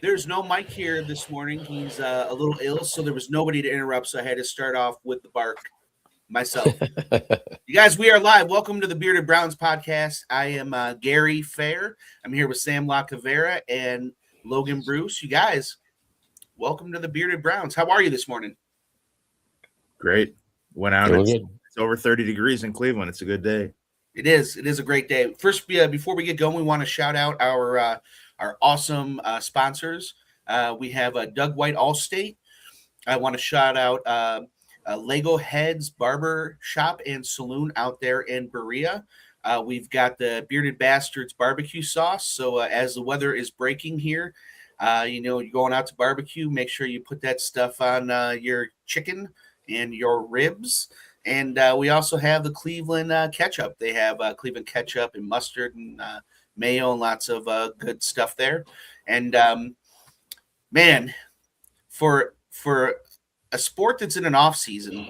There's no Mike here this morning. He's a little ill, so there was nobody to interrupt. So I had to start off with the bark myself. You guys, we are live. Welcome to the Bearded Browns podcast. I am Gary Fair. I'm here with Sam LaCavera and Logan Bruce. You guys, welcome to the Bearded Browns. How are you this morning? Great. Went out. It's over 30 degrees in Cleveland. It's a good day. It is. It is a great day. First, before we get going, we want to shout out our awesome sponsors. We have Doug White Allstate. I want to shout out Lego Heads Barber Shop and Saloon out there in Berea. We've got the Bearded Bastards barbecue sauce. So as the weather is breaking here, you're going out to barbecue, make sure you put that stuff on your chicken and your ribs. And we also have the Cleveland ketchup. They have Cleveland ketchup and mustard and mayo and lots of good stuff there. And man, for a sport that's in an off season,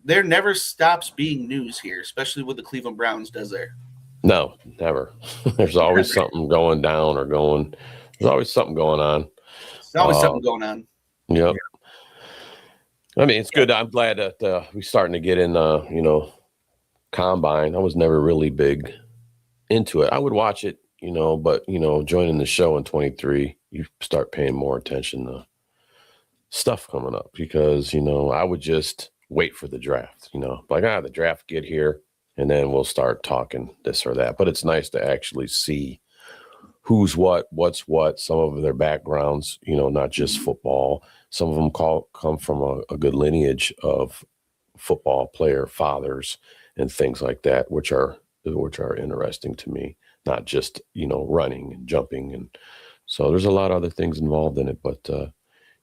there never stops being news here, especially with the Cleveland Browns, does there? No, never. There's always something going down or going. There's always something going on. There's always something going on. Yep. I mean, it's good. I'm glad that we're starting to get in, combine. I was never really big into it. I would watch it, but, joining the show in 23, you start paying more attention to stuff coming up because, I would just wait for the draft, the draft get here and then we'll start talking this or that. But it's nice to actually see who's what's what, some of their backgrounds, not just football. Some of them come from a good lineage of football player fathers and things like that, which are interesting to me, not just, running and jumping. And so there's a lot of other things involved in it. But,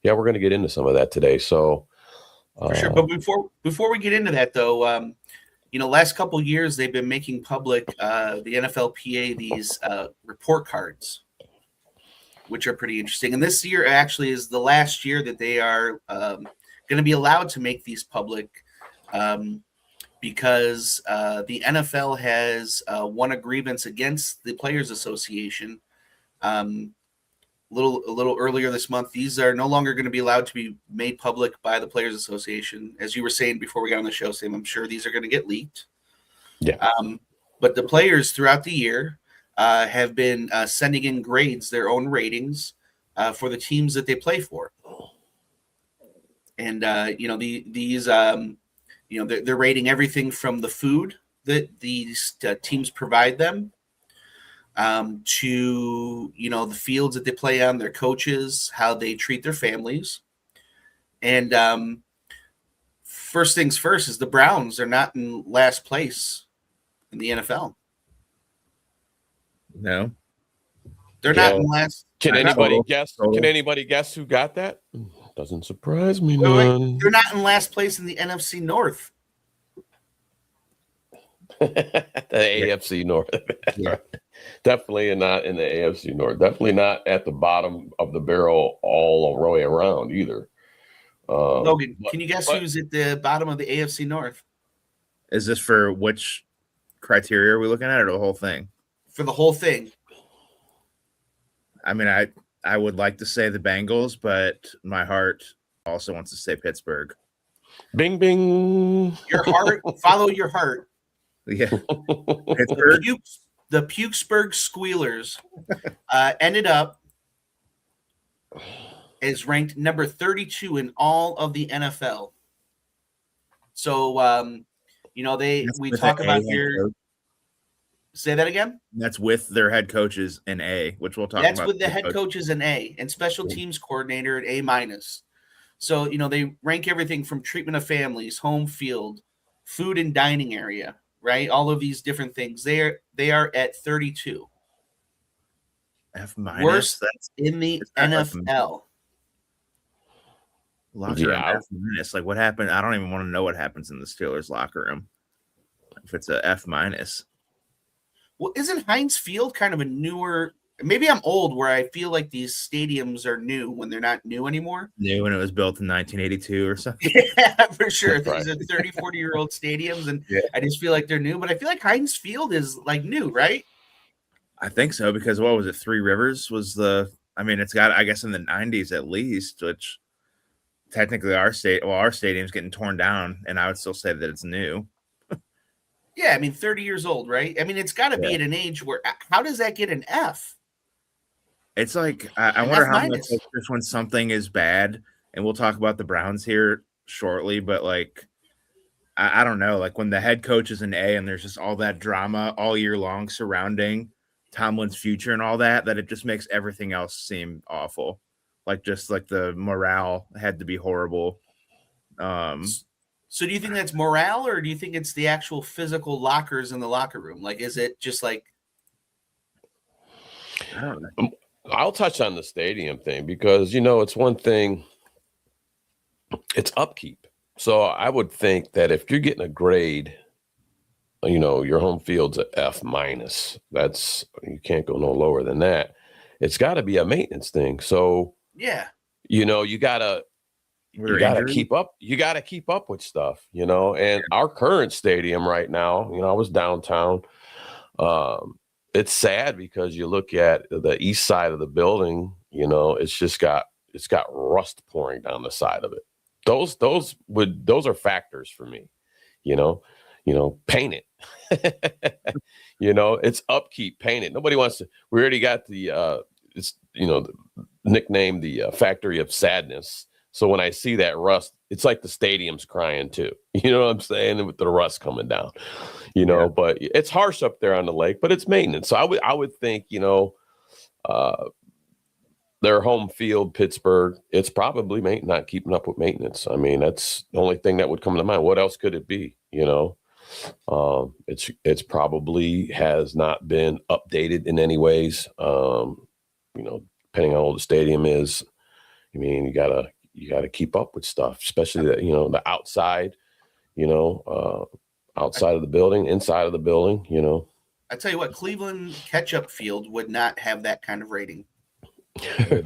we're going to get into some of that today. So for sure. But before we get into that, though, last couple of years, they've been making public the NFLPA, these report cards, which are pretty interesting. And this year actually is the last year that they are going to be allowed to make these public because the NFL has won a grievance against the Players Association a little earlier this month. These are no longer going to be allowed to be made public by the Players Association. As you were saying before we got on the show, Sam, I'm sure these are going to get leaked. Yeah. But the players throughout the year have been sending in grades, their own ratings for the teams that they play for. And, they're rating everything from the food that these teams provide them to, the fields that they play on, their coaches, how they treat their families. And first things first is the Browns are not in last place in the NFL. No, they're not in last. Can anybody guess? Can anybody guess who got that? Doesn't surprise me none. They're not in last place in the NFC North. The AFC North. Yeah. Definitely not in the AFC North. Definitely not at the bottom of the barrel all the way around either. Logan, can you guess who's at the bottom of the AFC North? Is this for which criteria are we looking at, or the whole thing? For the whole thing. I mean, I would like to say the Bengals, but my heart also wants to say Pittsburgh. Bing, bing. Your heart, follow your heart. Yeah. Pittsburgh. The Pukesburg Squealers ended up as ranked number 32 in all of the NFL. So, That's we with talk a about head here. coach. Say that again. That's with their head coaches in A, which we'll talk That's about. with the head coaches an A and special teams coordinator at A minus. So, they rank everything from treatment of families, home field, food and dining area, right? All of these different things. They are at 32. F minus. Worst That's in the it's not like NFL. locker room Yeah. F minus. Like what happened? I don't even want to know what happens in the Steelers locker room if it's a F minus. Well, isn't Heinz Field kind of a newer? Maybe I'm old where I feel like these stadiums are new when they're not new anymore. New when it was built in 1982 or something. Yeah, for sure. Right. These are 30, 40-year-old stadiums, and Yeah. I just feel like they're new. But I feel like Heinz Field is like new, right? I think so because what was it? Three Rivers was the. I mean, it's got I guess in the 90s at least, which technically our stadium's getting torn down, and I would still say that it's new. Yeah, I mean, 30 years old, right? I mean, it's got to be Yeah. at an age where how does that get an F? It's like I An wonder F how much minus. like, just when something is bad, and we'll talk about the Browns here shortly, but like I don't know, like when the head coach is an A and there's just all that drama all year long surrounding Tomlin's future and all that, that it just makes everything else seem awful. Like just like the morale had to be horrible. So do you think that's morale, or do you think it's the actual physical lockers in the locker room? Like, is it just like I don't know. I'll touch on the stadium thing because, it's one thing, it's upkeep. So I would think that if you're getting a grade, your home field's a F minus. You can't go no lower than that. It's got to be a maintenance thing. So, yeah? you Were got to injuries? keep up. You got to keep up with stuff, and our current stadium right now, I was downtown. It's sad because you look at the east side of the building, it's got rust pouring down the side of it. Those are factors for me, paint it. It's upkeep, paint it. Nobody wants to. We already got the nickname the factory of sadness. So when I see that rust, it's like the stadium's crying too. You know what I'm saying? With the rust coming down, Yeah. but it's harsh up there on the lake, but it's maintenance. So I would think, their home field, Pittsburgh, it's probably not keeping up with maintenance. I mean, that's the only thing that would come to mind. What else could it be? It's probably has not been updated in any ways. Depending on how old the stadium is, I mean, you gotta keep up with stuff, especially that, the outside, outside of the building, inside of the building, I tell you what, Cleveland Ketchup Field would not have that kind of rating.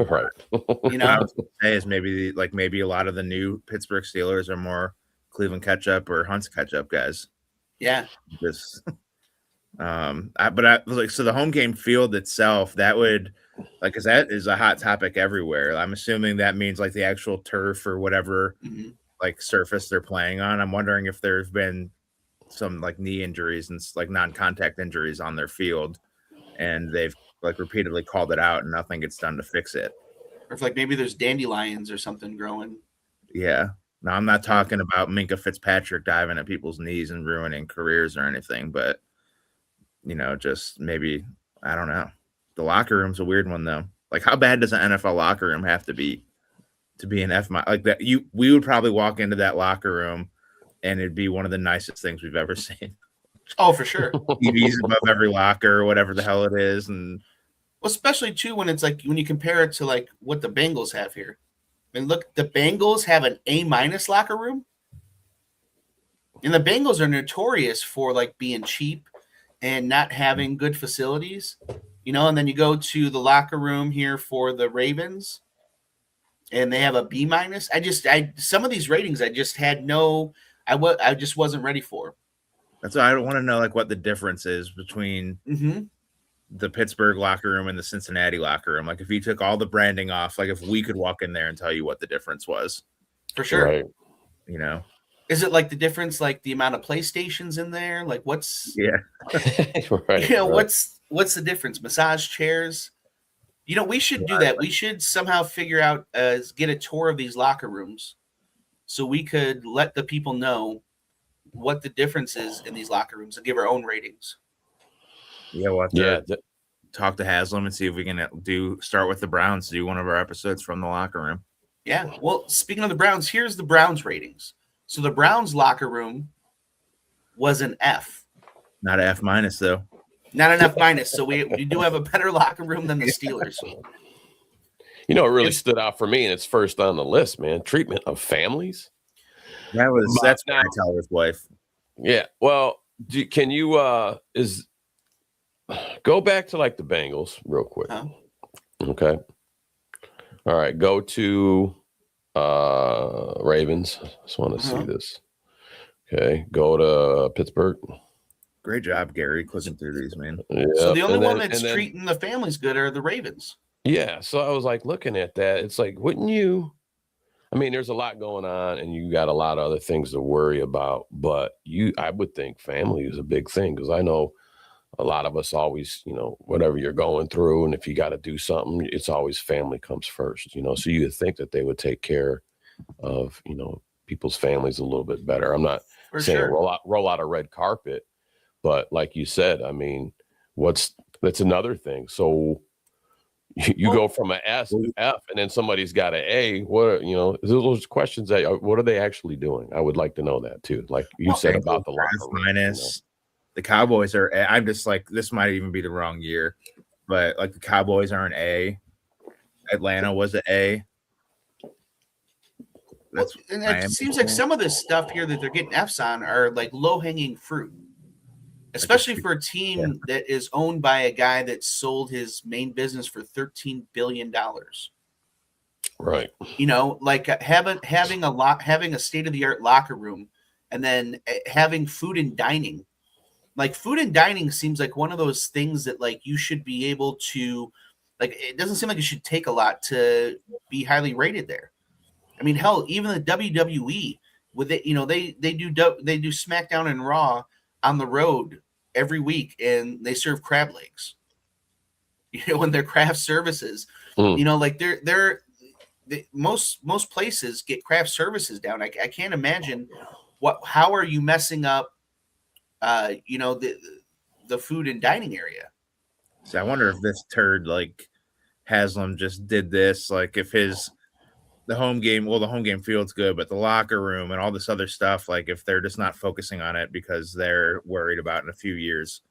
right. What I was gonna say is maybe a lot of the new Pittsburgh Steelers are more Cleveland ketchup or Hunt's ketchup guys. Yeah. Just so the home game field itself, that would because that is a hot topic everywhere. I'm assuming that means like the actual turf or whatever Mhm. like surface they're playing on. I'm wondering if there's been some like knee injuries and like non-contact injuries on their field, and they've like repeatedly called it out and nothing gets done to fix it. Or if like maybe there's dandelions or something growing. Yeah. Now I'm not talking about Minka Fitzpatrick diving at people's knees and ruining careers or anything, but just maybe I don't know. The locker room's a weird one though. Like how bad does an NFL locker room have to be an F like that? We would probably walk into that locker room and it'd be one of the nicest things we've ever seen. Oh, for sure. TVs above every locker or whatever the hell it is, and Well, especially too when it's like when you compare it to like what the Bengals have here. I mean, look, the Bengals have an A minus locker room, and the Bengals are notorious for like being cheap and not having good facilities, And then you go to the locker room here for the Ravens, and they have a B minus. Some of these ratings I just had I just wasn't ready for. that's why I want to know like what the difference is between the Pittsburgh locker room and the Cincinnati locker room. Like if you took all the branding off, like if we could walk in there and tell you what the difference was. For sure. Right. Is it like the difference, like the amount of PlayStations in there? Like what's right. what's the difference? Massage chairs? We should do that. We should somehow figure out get a tour of these locker rooms so we could let the people know what the difference is in these locker rooms and give our own ratings. Yeah, we'll have to Yeah, talk to Haslam and see if we can start with the Browns, do one of our episodes from the locker room. Yeah. Well, speaking of the Browns, here's the Browns ratings. So the Browns locker room was an F. Not an F minus though. Not an F minus. So we do have a better locker room than the Steelers. you know, it really stood out for me, and it's first on the list, man. Treatment of families. That's what I tell his wife. Yeah. Well, can you go back to like the Bengals real quick? Huh? Okay. All right. Go to Ravens. Just want to see this. Okay. Go to Pittsburgh. Great job, Gary, clicking through these, man. Yep. So the only one that's treating the families good are the Ravens. Yeah. So I was like looking at that. It's like, wouldn't you? I mean, there's a lot going on, and you got a lot of other things to worry about. But I would think family is a big thing, because I know a lot of us always, you know, whatever you're going through, and if you got to do something, it's always family comes first, you know. So you would think that they would take care of, you know, people's families a little bit better. I'm not saying roll out a red carpet, but like you said, I mean, that's another thing. So you go from an S to F, and then somebody's got an A. What, you know, those questions what are they actually doing? I would like to know that too. Like you said about the locker room, minus. You know? The Cowboys are. I'm just like, this might even be the wrong year, but like the Cowboys are an A. Atlanta was an A. And it seems like some of this stuff here that they're getting Fs on are like low hanging fruit, especially for a team that is owned by a guy that sold his main business for $13 billion. Right. You know, like having a state of the art locker room, and then having food and dining. Like food and dining seems like one of those things that like you should be able to, like, it doesn't seem like it should take a lot to be highly rated there. I mean, hell, even the WWE with it, you know, they do SmackDown and Raw on the road every week, and they serve crab legs. You know, in their craft services, you know, like most places get craft services down. I can't imagine how are you messing up, you know, the food and dining area. So I wonder if this turd like Haslam just did this, like if the home game field's good, but the locker room and all this other stuff, like if they're just not focusing on it because they're worried about in a few years,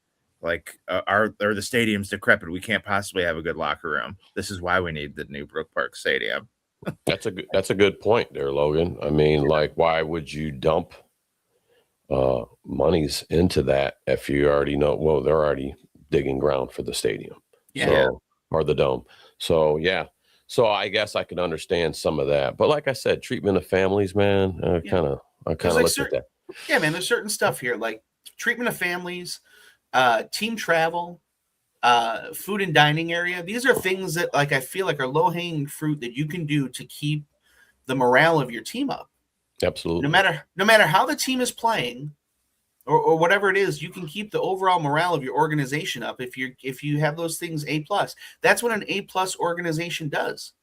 like are the stadium's decrepit, we can't possibly have a good locker room. This is why we need the new Brook Park Stadium. That's a good point there, Logan. I mean, like, why would you dump monies into that if you already know? Well, they're already digging ground for the stadium, or the dome. So yeah. So I guess I can understand some of that, but like I said, treatment of families, man, I kind of looked at that. Yeah, man, there's certain stuff here like treatment of families, team travel, food and dining area. These are things that like I feel like are low hanging fruit that you can do to keep the morale of your team up. Absolutely. No matter how the team is playing, or whatever it is, you can keep the overall morale of your organization up if you have those things A+. That's what an A+ organization does.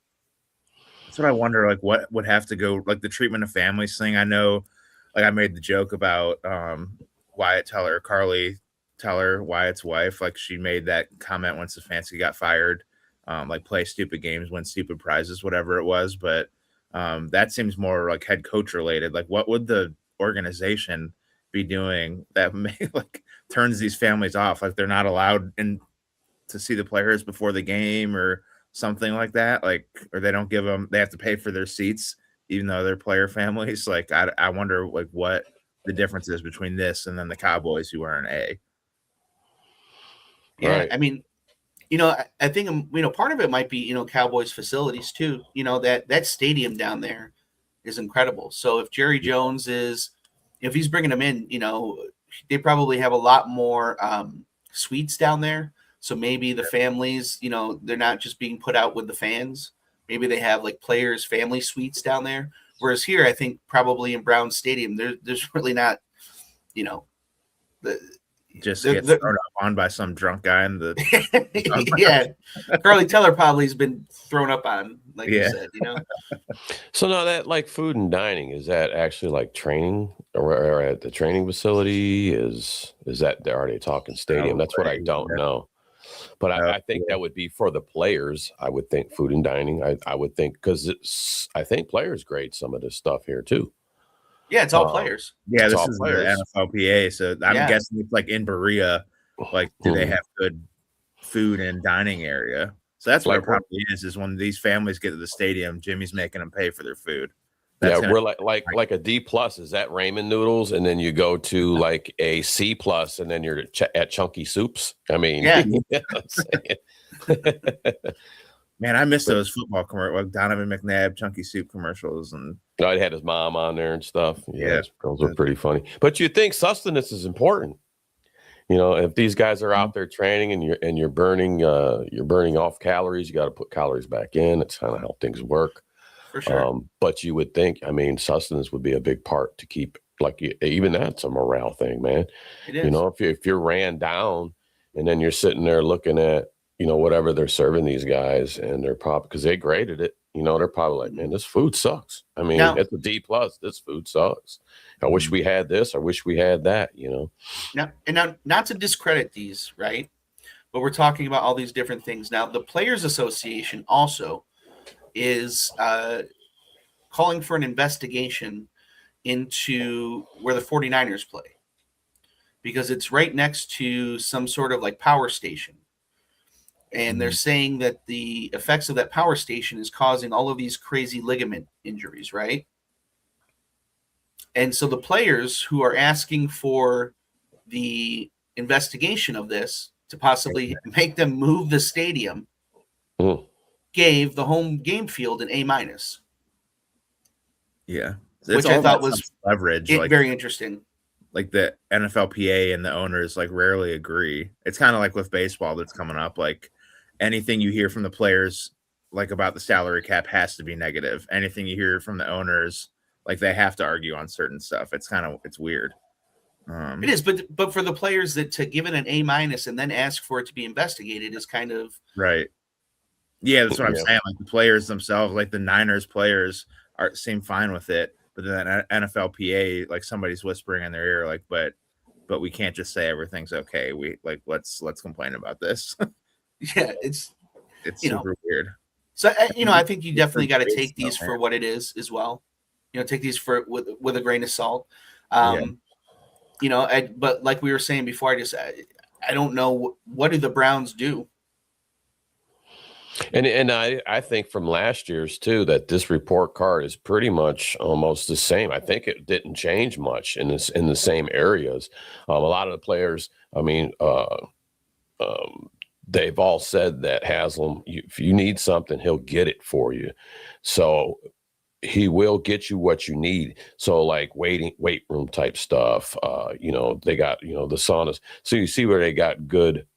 That's what I wonder, like what would have to go, like the treatment of families thing. I know, like I made the joke about Carly Teller, Wyatt's wife, like she made that comment when Stefanski got fired, like play stupid games, win stupid prizes, whatever it was. But that seems more like head coach related. Like what would the organization be doing that like turns these families off? Like they're not allowed in to see the players before the game or something like that. Like, or they don't give them, they have to pay for their seats, even though they're player families. Like, I wonder like what the difference is between this and then the Cowboys who are an A. Yeah. Right. I mean, you know, I think, you know, part of it might be, you know, Cowboys facilities too. You know, that stadium down there is incredible. So if Jerry Jones if he's bringing them in, you know, they probably have a lot more suites down there. So maybe the families, you know, they're not just being put out with the fans. Maybe they have like players' family suites down there. Whereas here, I think probably in Browns Stadium, there's really not, you know, just The- gets the- thrown up on by some drunk guy in the yeah, Carly Teller probably has been thrown up on, like you Yeah. said, you know. So now that like food and dining, is that actually like training or at the training facility? Is that are they talking stadium? That's what I don't know. But I think that would be for the players. I would think food and dining. I would think because I think players grade some of this stuff here too. Yeah, it's all players. Yeah, It's this all is players. the NFLPA, so I'm Yeah. guessing it's like in Berea. Like, do they Mhm. have good food and dining area? So that's what Like it probably is when these families get to the stadium, Jimmy's making them pay for their food. Yeah, That's we're like a D plus. Is that ramen noodles, and then you go to like a C plus, and then you're at Chunky Soups? I mean, Yeah. you know what I'm saying? Man, I miss those football commercials, like Donovan McNabb, Chunky Soup commercials, and No, he had his mom on there and stuff. Yeah. those are pretty funny. But you think sustenance is important? You know, if these guys are out there training and you're burning off calories, you got to put calories back in. It's kind of how things work. For sure. But you would think, I mean, sustenance would be a big part to keep, like, even that's a morale thing, man. It is. You know, if you're ran down and then you're sitting there looking at, you know, whatever they're serving these guys, and they're probably, because they graded it, you know, they're probably like, man, this food sucks. I mean, Now- it's a D plus. This food sucks. I wish we had this. I wish we had that, you know. Now, not to discredit these, right? But we're talking about all these different things. Now, the Players Association also is calling for an investigation into where the 49ers play, because it's right next to some sort of like power station. And they're saying that the effects of that power station is causing all of these crazy ligament injuries, right? And so the players who are asking for the investigation of this to possibly make them move the stadium gave the home game field an A-. yeah, Which I thought was leverage. very interesting. Like the NFLPA and the owners like rarely agree. It's kind of like with baseball that's coming up. Like anything you hear from the players, like about the salary cap, has to be negative. Anything you hear from the owners, like they have to argue on certain stuff. It's weird. It is, but for the players that to give it an A- and then ask for it to be investigated is kind of right. Yeah, that's what I'm saying. Like the players themselves, like the Niners players, seem fine with it, but then NFLPA, like somebody's whispering in their ear, like, but we can't just say everything's okay. We like let's complain about this. Yeah, it's super weird. So I think you definitely got to take these for what it is as well. You know, take these with a grain of salt. You know, but like we were saying before, I don't know what do the Browns do. And I think from last year's too that this report card is pretty much almost the same. I think it didn't change much in the same areas. A lot of the players, I mean, they've all said that Haslam, if you need something, he'll get it for you. So he will get you what you need. So like weight room type stuff. You know, they got, you know, the saunas. So you see where they got good,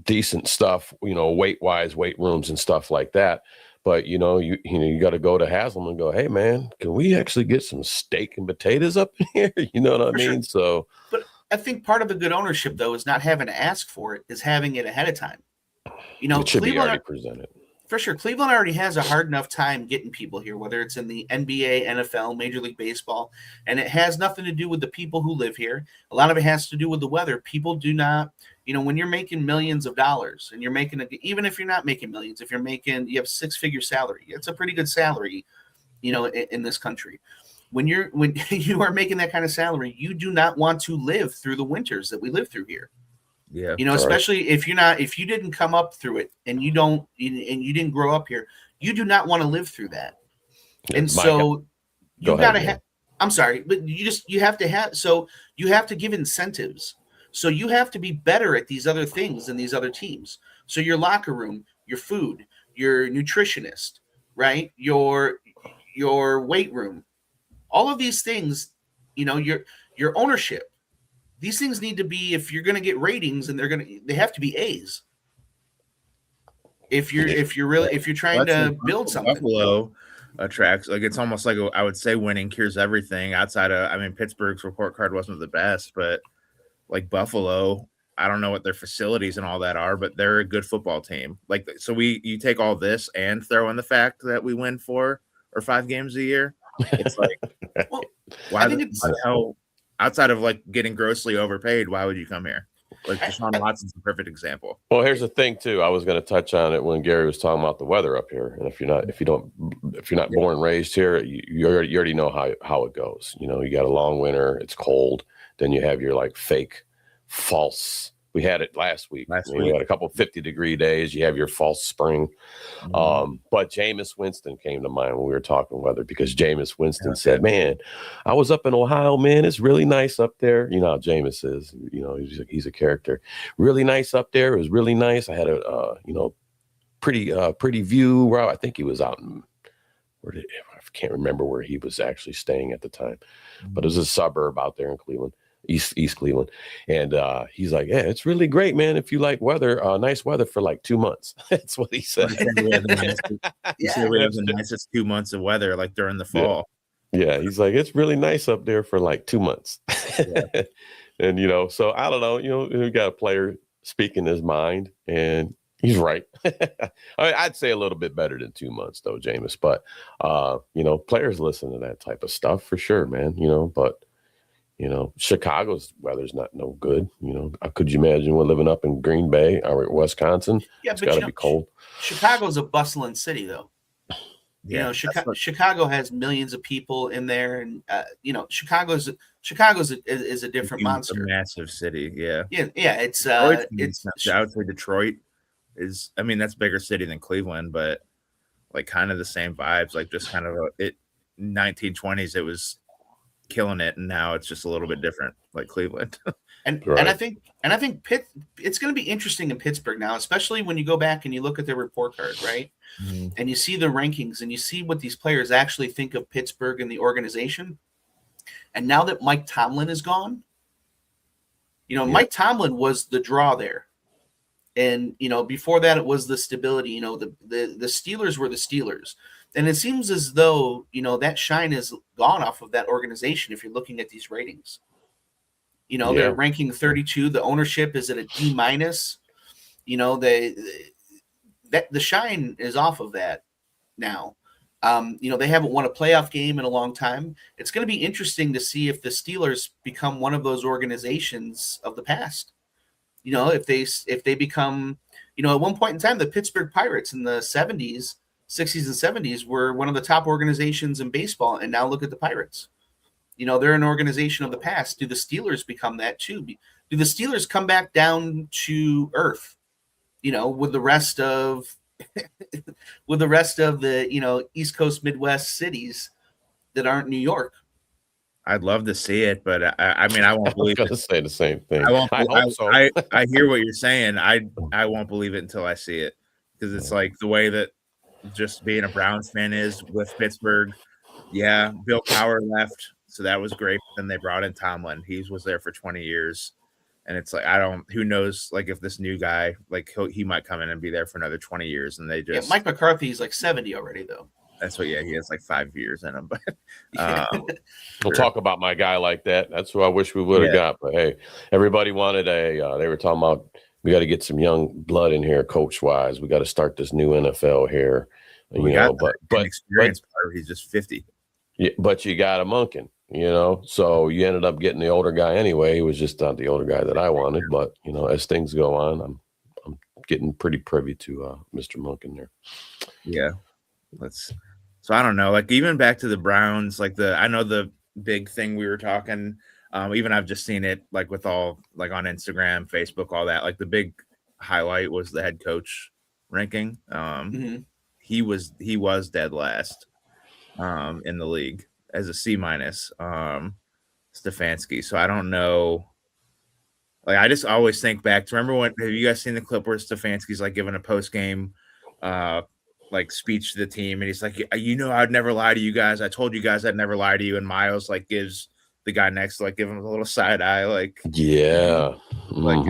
decent stuff, you know, weight rooms and stuff like that. But you got to go to Haslam and go, hey man, can we actually get some steak and potatoes up in here? You know what I mean? So, but I think part of the good ownership though is not having to ask for it, is having it ahead of time. You know, it should be already presented. For sure, Cleveland already has a hard enough time getting people here, whether it's in the NBA, NFL, Major League Baseball, and it has nothing to do with the people who live here. A lot of it has to do with the weather. People do not, you know, when you're making millions of dollars and you're making even if you're not making millions, if you have six-figure salary, it's a pretty good salary, you know, in this country. When you are making that kind of salary, you do not want to live through the winters that we live through here. Yeah, you know, especially if you didn't come up through it and you didn't grow up here, you do not want to live through that. And so you got to have, I'm sorry, but you have to have, so you have to give incentives. So you have to be better at these other things than these other teams. So your locker room, your food, your nutritionist, right? Your weight room, all of these things, you know, your ownership. These things need to be, if you're going to get ratings, and they have to be A's. if you're trying to build something. Buffalo attracts, like, it's almost like I would say winning cures everything outside of, I mean, Pittsburgh's report card wasn't the best, but like Buffalo, I don't know what their facilities and all that are, but they're a good football team. Like, so you take all this and throw in the fact that we win 4 or 5 games a year. It's like, Well, why I think the hell, outside of like getting grossly overpaid, why would you come here? Like, Deshaun Watson's a perfect example. Well, here's the thing too. I was going to touch on it when Gary was talking about the weather up here, and if you're not born and raised here, you already know how it goes. You know, you got a long winter, it's cold, then you have your like fake, false. We had it last week. We had a couple of 50-degree days. You have your false spring. But Jameis Winston came to mind when we were talking weather, because Jameis Winston said, man, I was up in Ohio, man. It's really nice up there. You know how Jameis is. You know, he's a character. Really nice up there. It was really nice. I had a, pretty view. Where I think he was out in, I can't remember where he was actually staying at the time. But it was a suburb out there in Cleveland. East Cleveland, and he's like, yeah, it's really great, man, if you like weather, nice weather for like 2 months. That's what he said. We have the nicest 2 months of weather, like during the fall. Yeah, he's like, it's really nice up there for like 2 months. And so I don't know, we got a player speaking his mind, and he's right. I mean, I'd say a little bit better than 2 months though, Jameis, but players listen to that type of stuff for sure, man. But Chicago's weather's not no good. Could you imagine we're living up in Green Bay or Wisconsin? Yeah, it's got to be cold. Chicago's a bustling city, though. Yeah, Chicago has millions of people in there, and Chicago's is a different monster. A massive city. Yeah. It's I would say Detroit is. I mean, that's a bigger city than Cleveland, but like kind of the same vibes. Like just kind of 1920s. It was killing it, and now it's just a little bit different, like Cleveland. and I think it's going to be interesting in Pittsburgh now, especially when you go back and you look at their report card, right? Mm-hmm. And you see the rankings and you see what these players actually think of Pittsburgh and the organization. And now that Mike Tomlin is gone, Mike Tomlin was the draw there. And before that it was the stability. The Steelers were the Steelers. And it seems as though, that shine is gone off of that organization if you're looking at these ratings. They're ranking 32. The ownership is at a D-. The shine is off of that now. They haven't won a playoff game in a long time. It's going to be interesting to see if the Steelers become one of those organizations of the past. If they become, at one point in time, the Pittsburgh Pirates in the 60s and 70s were one of the top organizations in baseball, and now look at the Pirates. They're an organization of the past. Do the Steelers become that too? Do the Steelers come back down to earth? With the rest of the East Coast Midwest cities that aren't New York. I'd love to see it, but I mean, I won't believe it. I was going to say the same thing. I hope so. I hear what you're saying. I won't believe it until I see it, because it's like the way that just being a Browns fan is with Pittsburgh. Yeah, Bill Cowher left, so that was great. Then they brought in Tomlin. He was there for 20 years. And it's like, who knows, like if this new guy, like he might come in and be there for another 20 years, and they just. Yeah, Mike McCarthy's like 70 already, though. That's what, he has like 5 years in him. But we'll talk about my guy like that. That's who I wish we would have got. But hey, everybody wanted they were talking about, we got to get some young blood in here, coach wise. We got to start this new NFL here. But experience part, he's just 50. Yeah, but you got a Monken. So you ended up getting the older guy anyway. He was just not the older guy that I wanted. But, as things go on, I'm getting pretty privy to Mr. Monken there. Yeah. So I don't know. Like even back to the Browns, like I know the big thing we were talking, even I've just seen it like with all like on Instagram, Facebook, all that. Like the big highlight was the head coach ranking. He was dead last in the league as a C-, Stefanski. So I don't know. Like I just always think back to, have you guys seen the clip where Stefanski's like giving a post game like speech to the team, and he's like, I'd never lie to you guys. I told you guys I'd never lie to you. And Miles like gives the guy next to like give him a little side eye, like yeah, like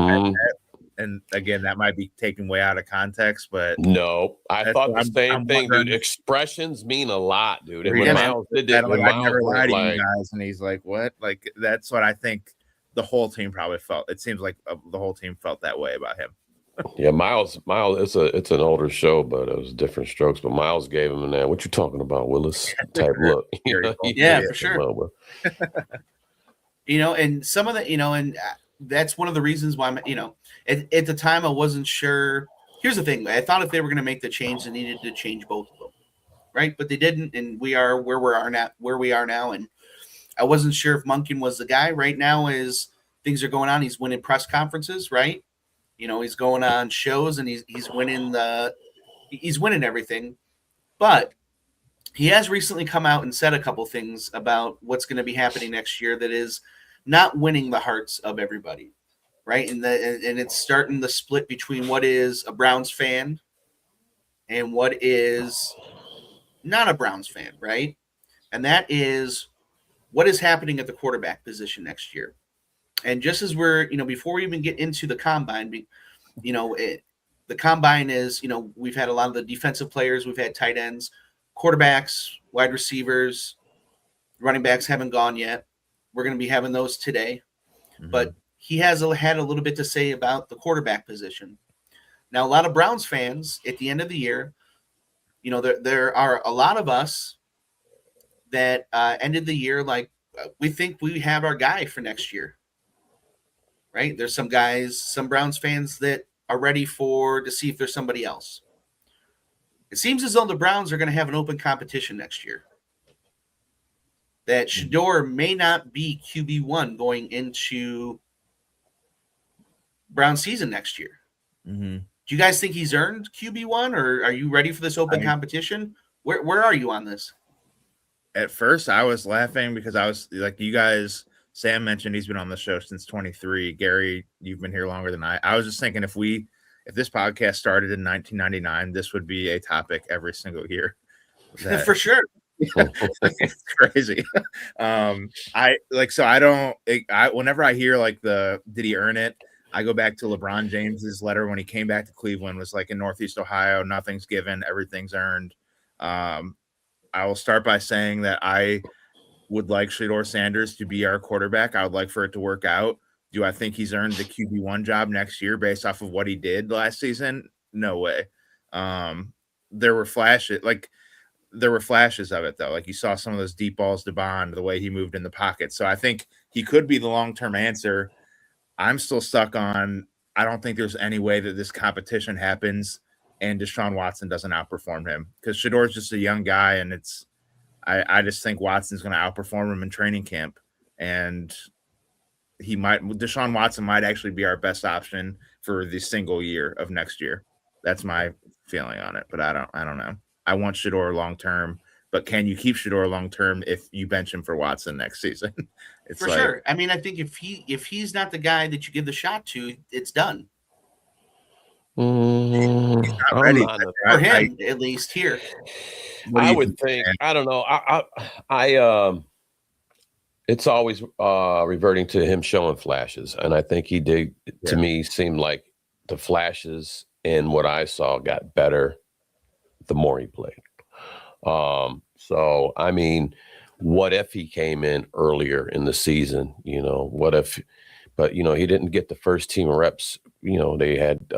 and again, that might be taken way out of context, but No, I that's thought what the same I'm thing, dude. wondering. Expressions mean a lot, dude. And Where he when just Miles did said, it, like, when I'd Miles never lie went to you like, guys, and he's like, what? Like, that's what I think the whole team probably felt. It seems like the whole team felt that way about him. yeah, Miles, it's an older show, but it was different strokes. But Miles gave him that. What you talking about, Willis? Type look. Very cool. Yeah, did for sure. well, And some of the, and that's one of the reasons why at the time I wasn't sure. Here's the thing: I thought if they were going to make the change, they needed to change both of them, right? But they didn't, and we are where we are now. And I wasn't sure if Monken was the guy. Right now, as things are going on, he's winning press conferences, right? He's going on shows, and he's winning everything. But he has recently come out and said a couple things about what's going to be happening next year that is not winning the hearts of everybody, right? And it's starting the split between what is a Browns fan and what is not a Browns fan, right? And that is what is happening at the quarterback position next year. And just as we're, before we even get into the combine, the combine is, we've had a lot of the defensive players, we've had tight ends, quarterbacks, wide receivers, running backs haven't gone yet. We're going to be having those today. Mm-hmm. But he has had a little bit to say about the quarterback position. Now, a lot of Browns fans at the end of the year, there are a lot of us that ended the year like we think we have our guy for next year. Right? There's some guys, some Browns fans that are ready to see if there's somebody else. It seems as though the Browns are going to have an open competition next year. That Shedeur may not be QB1 going into Brown season next year. Mm-hmm. Do you guys think he's earned QB1, or are you ready for this open competition? Where are you on this? At first, I was laughing because I was like, you guys, Sam mentioned he's been on the show since 23. Gary, you've been here longer than I. I was just thinking if this podcast started in 1999, this would be a topic every single year. For sure. It's crazy. Whenever I hear like did he earn it? I go back to LeBron James's letter when he came back to Cleveland, was like, in Northeast Ohio, nothing's given, everything's earned. I will start by saying that I would like Shedeur Sanders to be our quarterback. I would like for it to work out. Do I think he's earned the QB1 job next year based off of what he did last season? No way. There were flashes of it, though. Like, you saw some of those deep balls to Bond, the way he moved in the pocket. So I think he could be the long-term answer. I'm still stuck on, I don't think there's any way that this competition happens and Deshaun Watson doesn't outperform him, because Shedeur's just a young guy, and I just think Watson's going to outperform him in training camp, and Deshaun Watson might actually be our best option for the single year of next year. That's my feeling on it, but I don't know. I want Shedeur long term, but can you keep Shedeur long term if you bench him for Watson next season? It's for sure. I mean, I think if he's not the guy that you give the shot to, it's done. He's not ready for him, at least here. I would think. I don't know. I it's always reverting to him showing flashes, and I think he did. To me, seem like the flashes in what I saw got better the more he played. So I mean, what if he came in earlier in the season? What if? But he didn't get the first team reps. They had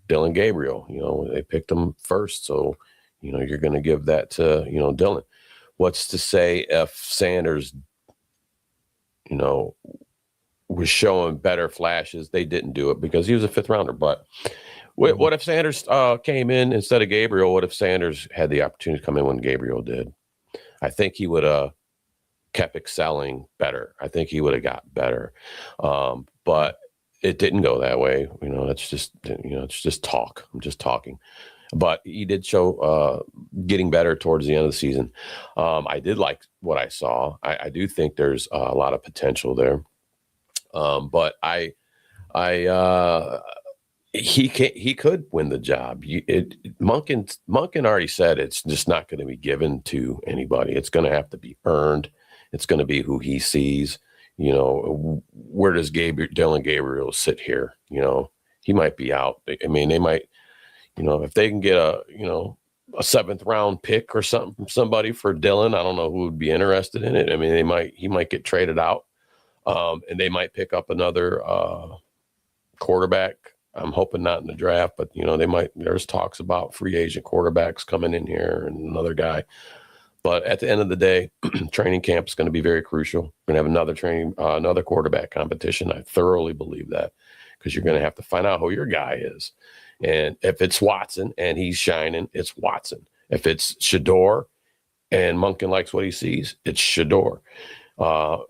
Dylan Gabriel. They picked him first, so you're going to give that to Dylan. What's to say if Sanders, was showing better flashes? They didn't do it because he was a fifth rounder. But what if Sanders came in instead of Gabriel? What if Sanders had the opportunity to come in when Gabriel did? I think he would have kept excelling better. I think he would have got better. But it didn't go that way. It's just talk. I'm just talking. But he did show getting better towards the end of the season. I did like what I saw. I do think there's a lot of potential there. But he could win the job. Monken already said it's just not going to be given to anybody. It's going to have to be earned. It's going to be who he sees. Where does Dylan Gabriel sit here? he might be out. I mean, they might, if they can get a 7th round pick or something from somebody for Dylan, I don't know who would be interested in it. I mean, he might get traded out, and they might pick up another quarterback. I'm hoping not in the draft, but they might. There's talks about free agent quarterbacks coming in here and another guy. But at the end of the day, training camp is going to be very crucial. We're going to have another quarterback competition. I thoroughly believe that, because you're going to have to find out who your guy is. And if it's Watson and he's shining, it's Watson. If it's Shador and Monken likes what he sees, it's Shador. You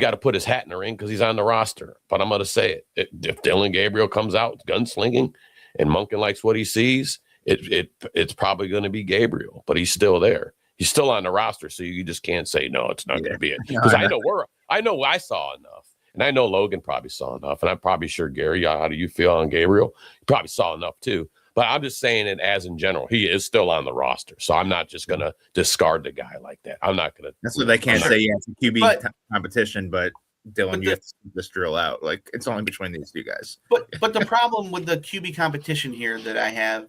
got to put his hat in the ring because he's on the roster. But I'm going to say it. If Dylan Gabriel comes out gunslinging and Monken likes what he sees, it's probably going to be Gabriel, but he's still there. He's still on the roster, so you just can't say, no, it's not going to be it. Because I know I saw enough. And I know Logan probably saw enough. And I'm probably sure, Gary, how do you feel on Gabriel? You probably saw enough too. But I'm just saying it as in general. He is still on the roster. So I'm not just going to discard the guy like that. I'm not going to. That's what they can't say. Yeah, it's a QB competition, but Dylan, you have to just drill out. Like, it's only between these two guys. But the problem with the QB competition here that I have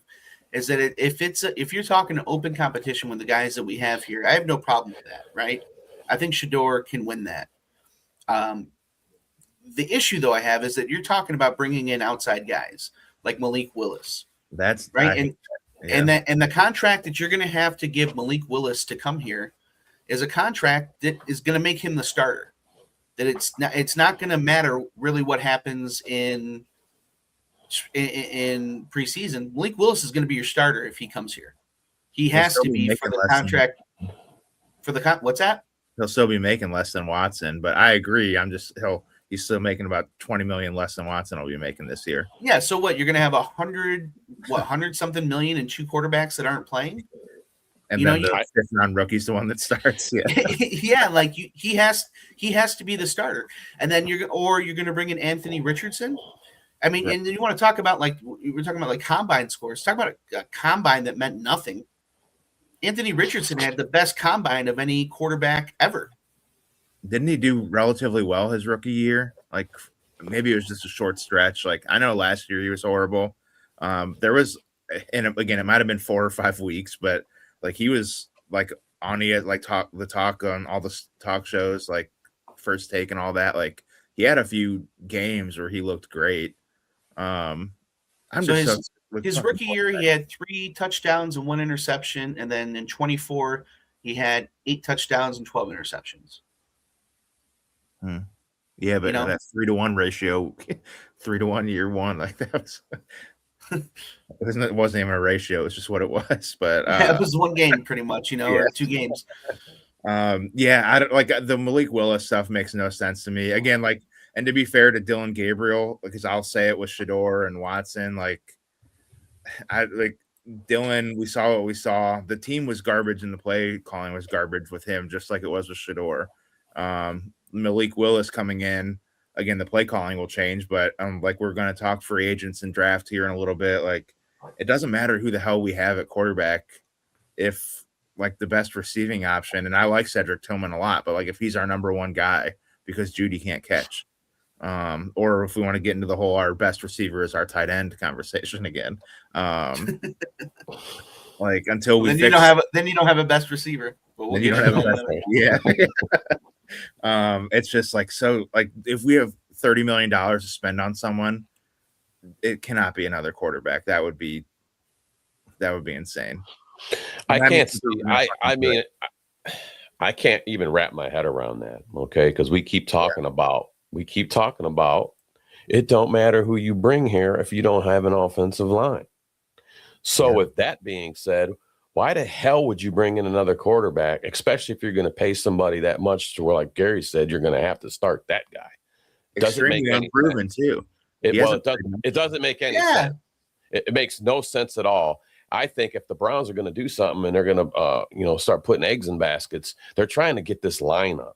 is that if you're talking open competition with the guys that we have here, I have no problem with that, right? I think Shador can win that. The issue, though, I have is that you're talking about bringing in outside guys like Malik Willis. That's right, and the contract that you're going to have to give Malik Willis to come here is a contract that is going to make him the starter. That it's not going to matter really what happens in preseason. Malik Willis is going to be your starter if he comes here. He has to be for the contract. What's that? He'll still be making less than Watson, but I agree. He's still making about $20 million less than Watson will be making this year. Yeah. So what? You're going to have 100 something million in 2 quarterbacks that aren't playing. And then the 5th round rookie's the one that starts. Yeah. Yeah. Like he has to be the starter. And then you're going to bring in Anthony Richardson. I mean, right. And you want to talk about we're talking about combine scores. Talk about a combine that meant nothing. Anthony Richardson had the best combine of any quarterback ever. Didn't he do relatively well his rookie year? Like, maybe it was just a short stretch. Like, I know last year he was horrible. There was, and again, it might have been 4 or 5 weeks, but he was on the talk on all the talk shows, like First Take and all that. Like, he had a few games where he looked great. His rookie year, he had 3 touchdowns and 1 interception, and then in 24, he had 8 touchdowns and 12 interceptions. Yeah, but that 3-to-1 ratio, 3-to-1 year one, like that was. It wasn't even a ratio; it's just what it was. But it was 1 game, pretty much, or 2 games. Yeah, I don't like the Malik Willis stuff. Makes no sense to me. Again, and to be fair to Dylan Gabriel, because I'll say it with Shador and Watson, Dylan, we saw what we saw. The team was garbage and the play calling was garbage with him, just like it was with Shador. Malik Willis coming in, again, the play calling will change, but we're going to talk free agents and draft here in a little bit. It doesn't matter who the hell we have at quarterback if the best receiving option, and I like Cedric Tillman a lot, but if he's our number 1 guy because Judy can't catch. Or if we want to get into the whole our best receiver is our tight end conversation again. Until we you don't have a best receiver. But we'll you don't have a best yeah. It's just if we have $30 million to spend on someone, it cannot be another quarterback. That would be insane. I can't see. I mean, I can't even wrap my head around that. Okay, because we keep talking about it. Don't matter who you bring here if you don't have an offensive line. So with that being said, why the hell would you bring in another quarterback, especially if you're going to pay somebody that much to where, like Gary said, you're going to have to start that guy? Doesn't make any sense. Too. It doesn't make any sense. It makes no sense at all. I think if the Browns are going to do something and they're going to, start putting eggs in baskets, they're trying to get this line up,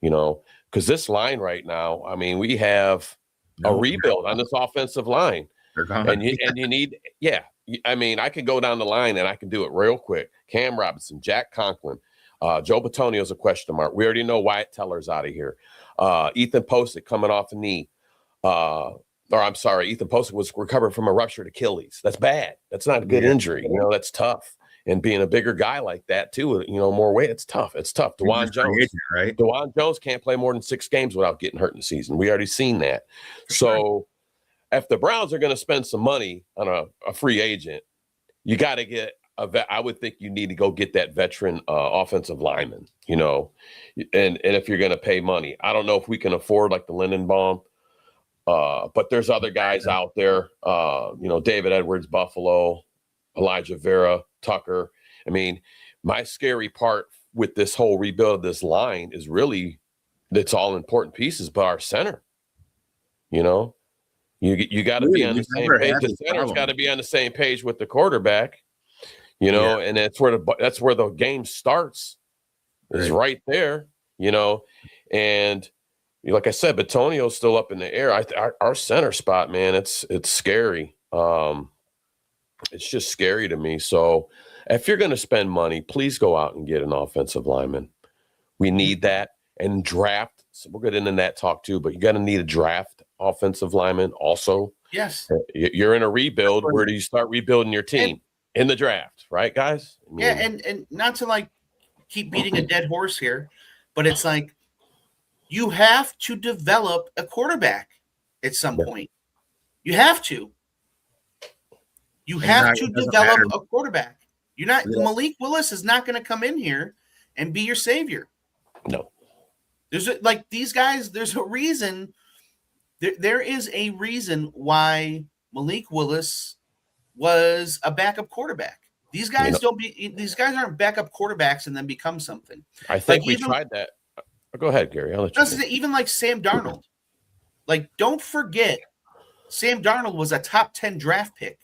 because this line right now, I mean, we have a rebuild on this offensive line, and you need, I mean, I could go down the line and I can do it real quick. Cam Robinson, Jack Conklin, Joe Bitonio is a question mark. We already know Wyatt Teller's out of here. Ethan Posick coming off a knee. or I'm sorry, Ethan Posick was recovered from a ruptured Achilles. That's bad. That's not a good injury. You know, that's tough. And being a bigger guy like that too, you know, more weight, it's tough. It's tough. DeJuan Jones, agent, right? DeJuan Jones can't play more than 6 games without getting hurt in the season. We already seen that. So if the Browns are going to spend some money on a free agent, you got to get a vet. I would think you need to go get that veteran offensive lineman, you know, and if you're going to pay money, I don't know if we can afford like the Lindenbaum. But there's other guys out there, you know, David Edwards, Buffalo, Elijah Vera, Tucker. I mean, my scary part with this whole rebuild of this line is really it's all important pieces, but our center, you know, you got to be on the same page. The center's got to be on the same page with the quarterback, you know, and that's where the game starts is right there, you know, and like I said, Batonio's still up in the air. Our center spot, man, it's scary. It's just scary to me. So if you're going to spend money, please go out and get an offensive lineman. We need that. And draft. So we'll get into that talk too, but you got to need a draft offensive lineman also. Yes. You're in a rebuild. Where do you start rebuilding your team? In the draft, right, guys? I mean, and not to like keep beating a dead horse here, but it's like you have to develop a quarterback at some point. You have to. You have to develop a quarterback. You're not Malik Willis is not going to come in here and be your savior. No. There's like these guys, there's a reason. There is a reason why Malik Willis was a backup quarterback. These guys these guys aren't backup quarterbacks and then become something. I think we tried that. Go ahead, Gary. I'll let you even like Sam Darnold. Like, don't forget, Sam Darnold was a top 10 draft pick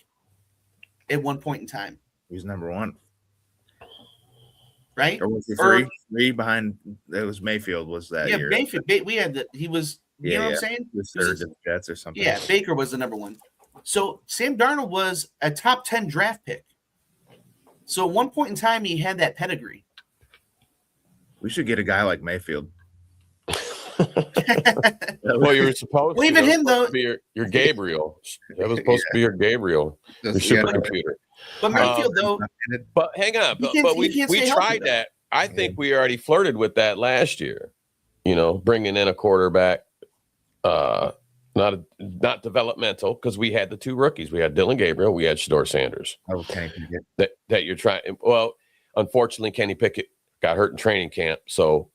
at one point in time. He was number 1. Right? Or was he 3? 3 behind. It was Mayfield was that year. Yeah, Mayfield. We had he was, you know what I'm saying? The third of the Jets or something. Yeah, Baker was the number 1. So Sam Darnold was a top 10 draft pick. So at one point in time, he had that pedigree. We should get a guy like Mayfield. Well, you were supposed to. Even him, though. Be your Gabriel. That was supposed to be your Gabriel, your supercomputer. But Mayfield, though. But hang on. But we tried that. I think we already flirted with that last year. You know, bringing in a quarterback, not developmental, because we had the 2 rookies. We had Dylan Gabriel. We had Shedeur Sanders. Oh, Kenny Pickett. That you're trying. Well, unfortunately, Kenny Pickett got hurt in training camp, so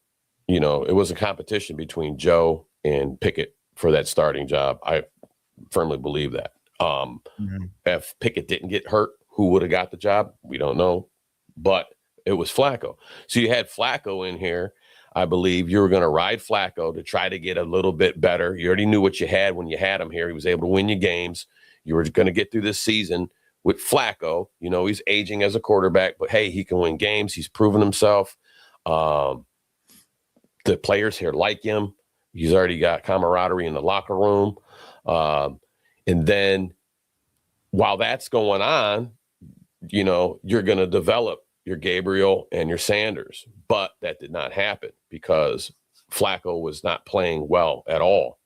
you know it was a competition between Joe and Pickett for that starting job. I firmly believe that. If Pickett didn't get hurt, who would have got the job? We don't know, but it was Flacco. So you had Flacco in here. I believe you were going to ride Flacco to try to get a little bit better. You already knew what you had when you had him here. He was able to win you games. You were going to get through this season with Flacco. You know, he's aging as a quarterback, but hey, he can win games. He's proven himself. The players here like him. He's already got camaraderie in the locker room. And then while that's going on, you know, you're going to develop your Gabriel and your Sanders. But that did not happen because Flacco was not playing well at all.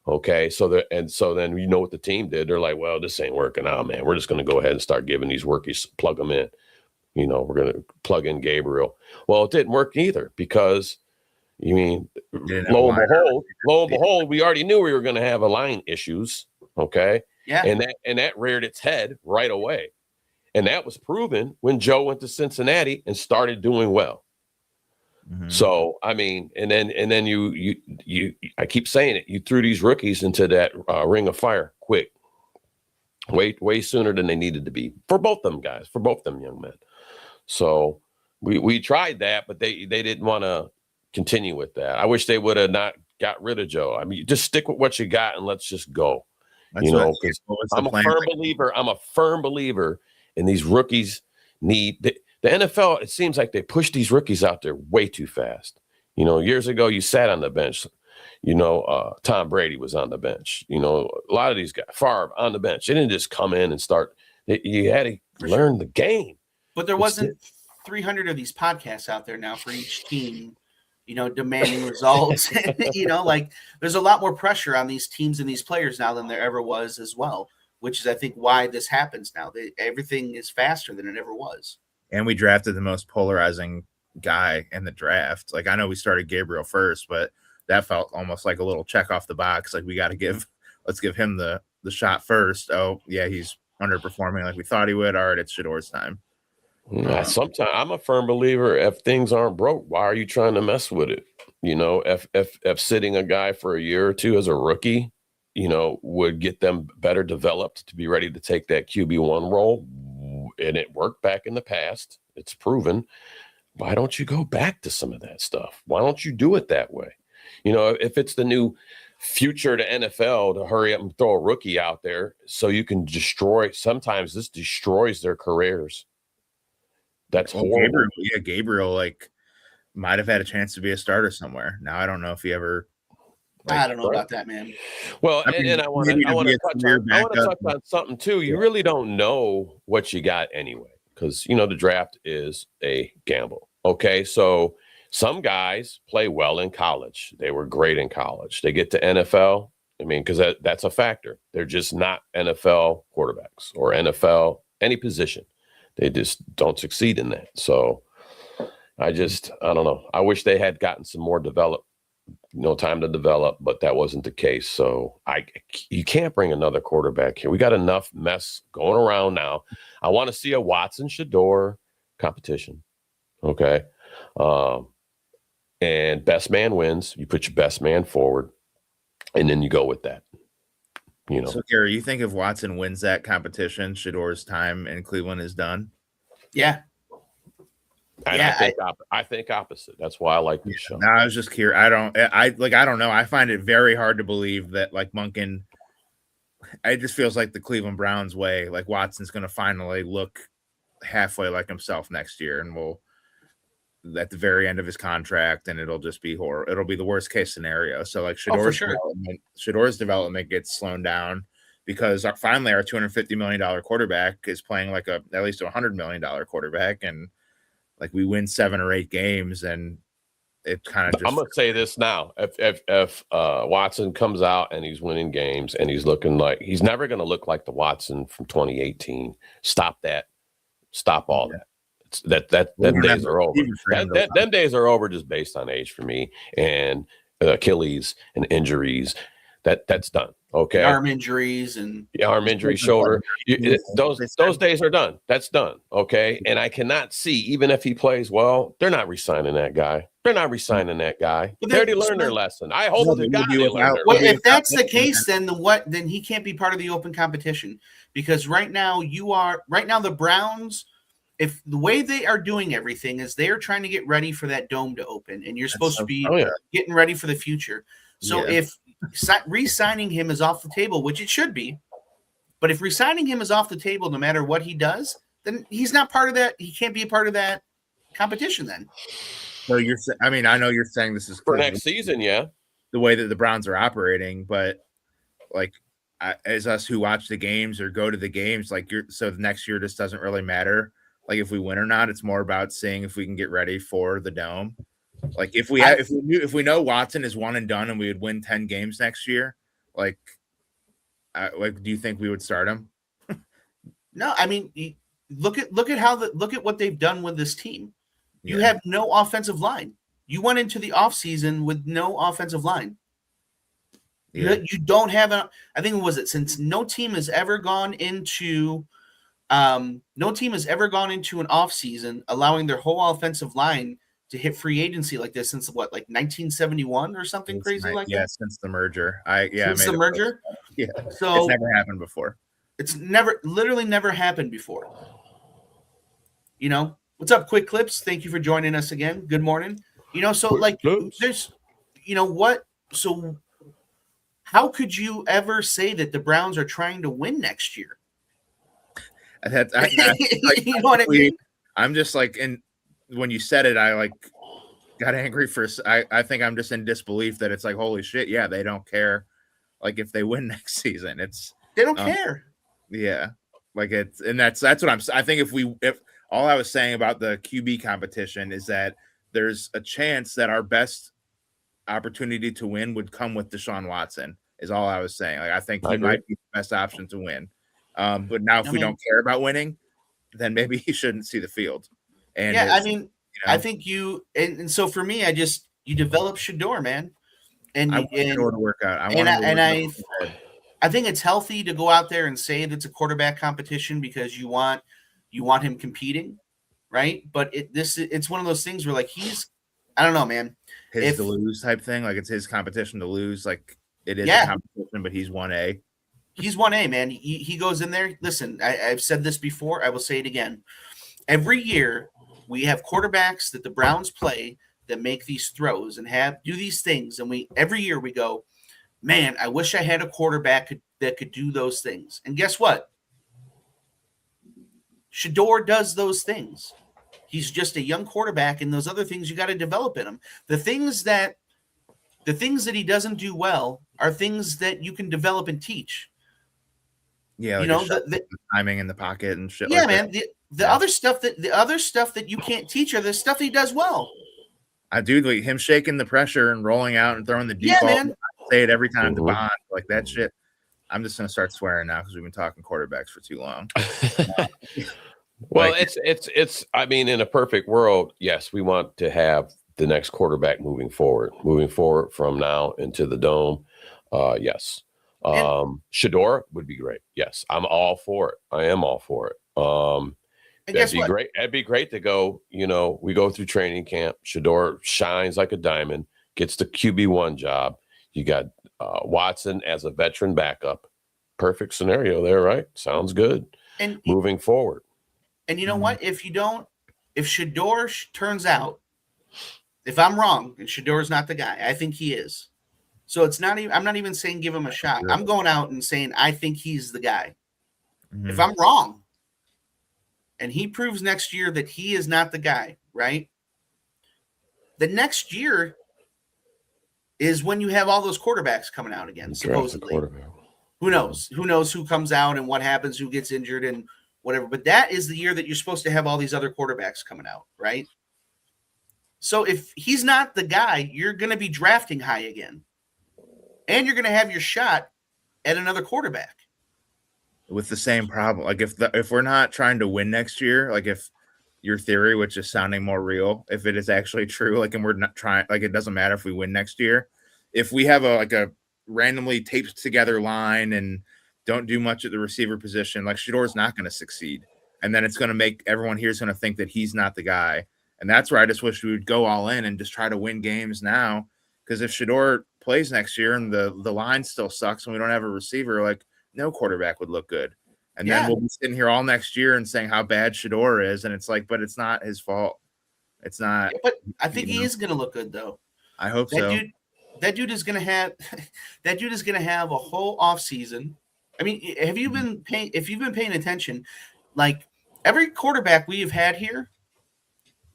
Okay. So then you know what the team did. They're like, well, this ain't working out, man. We're just going to go ahead and start giving these rookies, plug them in. You know, we're going to plug in Gabriel. Well, it didn't work either because, you mean, lo and behold, we already knew we were going to have a line issues. Okay. Yeah. And that reared its head right away. And that was proven when Joe went to Cincinnati and started doing well. Mm-hmm. So, I mean, and then you I keep saying it, you threw these rookies into that ring of fire quick, way sooner than they needed to be for both them guys, for both them young men. So we tried that, but they didn't want to continue with that. I wish they would have not got rid of Joe. I mean, just stick with what you got and let's just go. That's, you know, because I'm a firm believer in these rookies need the NFL. It seems like they push these rookies out there way too fast. You know, years ago you sat on the bench. You know, Tom Brady was on the bench. You know, a lot of these guys, Favre on the bench. They didn't just come in and start. You had to learn the game. But there wasn't 300 of these podcasts out there now for each team demanding results. Like there's a lot more pressure on these teams and these players now than there ever was as well, which is, I think, why this happens now. Everything is faster than it ever was. And we drafted the most polarizing guy in the draft. Like, I know we started Gabriel first, but that felt almost like a little check off the box. Like, let's give him the shot first. Oh, yeah, he's underperforming like we thought he would. All right, it's Shador's time. Sometimes I'm a firm believer, if things aren't broke, why are you trying to mess with it? If sitting a guy for a year or two as a rookie, would get them better developed to be ready to take that QB1 role, and it worked back in the past. It's proven. Why don't you go back to some of that stuff? Why don't you do it that way? If it's the new future to NFL to hurry up and throw a rookie out there so you can sometimes this destroys their careers. That's horrible. Gabriel like might have had a chance to be a starter somewhere. Now I don't know if he ever. I don't know about that, man. Well, and I want to touch on something too. You really don't know what you got anyway, because the draft is a gamble. Okay, so some guys play well in college. They were great in college. They get to NFL. I mean, because that's a factor. They're just not NFL quarterbacks or NFL any position. They just don't succeed in that. So I don't know. I wish they had gotten some more time to develop, but that wasn't the case. So you can't bring another quarterback here. We got enough mess going around now. I want to see a Watson Shador competition. Okay. And best man wins. You put your best man forward, and then you go with that. So, Gary, you think if Watson wins that competition, Shador's time in Cleveland is done? Yeah. And I think opposite. That's why I like this show. No, I was just curious. I don't know. I find it very hard to believe that like Monken. It just feels like the Cleveland Browns way. Like Watson's going to finally look halfway like himself next year, and we'll at the very end of his contract, and it'll just be horror. It'll be the worst case scenario. So like Shador's development gets slowed down because finally our $250 million quarterback is playing like at least $100 million quarterback, and like we win 7 or 8 games, and it kind of just. I'm gonna say this now: if Watson comes out and he's winning games and he's looking like he's never gonna look like the Watson from 2018. Stop that! Stop all that. Them days are over. Them days are over just based on age for me, and Achilles and injuries. That's done. Okay. Arm injuries and shoulder. Those days are done. That's done. Okay. And I cannot see, even if he plays well, they're not re-signing that guy. They already learned their lesson. I hope to God they learned their lesson. If that's the case, then then he can't be part of the open competition, because right now the Browns, if the way they are doing everything is they are trying to get ready for that dome to open, and you're supposed to be getting ready for the future. So if re-signing him is off the table, which it should be, but if re-signing him is off the table, no matter what he does, then he's not part of that. He can't be a part of that competition then. So I know you're saying this is for next season, yeah, the way that the Browns are operating, but like as us who watch the games or go to the games, so next year just doesn't really matter. Like if we win or not, it's more about seeing if we can get ready for the dome. Like if we know Watson is one and done and we would win 10 games next year, do you think we would start him? No, I mean, look at what they've done with this team. You have no offensive line. You went into the offseason with no offensive line. Yeah. You don't have I think since no team has ever gone into an offseason allowing their whole offensive line to hit free agency like this since 1971 or something crazy like that? Yeah, since the merger. Since the merger? Yeah. So it's never happened before. It's literally never happened before. What's up, Quick Clips? Thank you for joining us again. Good morning. There's so how could you ever say that the Browns are trying to win next year? You know what I mean? I'm just when you said it, I got angry I think I'm just in disbelief that it's like, holy shit. Yeah. They don't care. Like if they win next season, they don't care. Yeah. That's what I think if all I was saying about the QB competition is that there's a chance that our best opportunity to win would come with Deshaun Watson. Is all I was saying. Like I think he might be the best option to win. But now if we don't care about winning, then maybe he shouldn't see the field. And yeah, I mean, I think and so for me, you develop Shador, man. And I want Shador to work out. I think it's healthy to go out there and say that it's a quarterback competition because you want him competing, right? But it's one of those things where like I don't know, man. His to lose type thing, like it's his competition to lose. Like it is a competition, but he's 1A. He's 1A, man. He goes in there. Listen, I've said this before. I will say it again. Every year we have quarterbacks that the Browns play that make these throws and do these things, and every year we go, man, I wish I had a quarterback that could do those things. And guess what? Shador does those things. He's just a young quarterback, and those other things you got to develop in him. The things that he doesn't do well are things that you can develop and teach. Yeah, like the timing in the pocket and shit. Yeah, like man. The other stuff that you can't teach are the stuff he does well. I do like him shaking the pressure and rolling out and throwing the deep ball. Man. I say it every time to Bond, like that shit. I'm just gonna start swearing now because we've been talking quarterbacks for too long. Well, it's. I mean, in a perfect world, yes, we want to have the next quarterback moving forward from now into the dome. Yes, Shador would be great. Yes, I'm all for it. I am all for it. That'd be great. That'd be great to go. You know, we go through training camp. Shador shines like a diamond, gets the QB1 job. You got Watson as a veteran backup. Perfect scenario there, right? Sounds good. And moving forward. And you know what? If Shador turns out, if I'm wrong and Shador's not the guy, I think he is. So it's not even. I'm not even saying give him a shot. I'm going out and saying I think he's the guy. Mm-hmm. If I'm wrong. And he proves next year that he is not the guy, right? The next year is when you have all those quarterbacks coming out again, supposedly. Who knows? Who knows who comes out and what happens, who gets injured and whatever. But that is the year that you're supposed to have all these other quarterbacks coming out, right? So if he's not the guy, you're going to be drafting high again. And you're going to have your shot at another quarterback. With the same problem, like if we're not trying to win next year, like if your theory, which is sounding more real, if it is actually true, like and we're not trying, like it doesn't matter if we win next year, if we have a randomly taped together line and don't do much at the receiver position, like Shador's not going to succeed, and then it's going to make everyone here's going to think that he's not the guy, and that's where I just wish we would go all in and just try to win games now, because if Shador plays next year and the line still sucks and we don't have a receiver, like. No quarterback would look good. And then we'll be sitting here all next year and saying how bad Shador is. And it's like, but it's not his fault. It's not. Yeah, but I think he is going to look good, though. I hope so. That dude is going to have a whole off season. I mean, if you've been paying attention, like every quarterback we have had here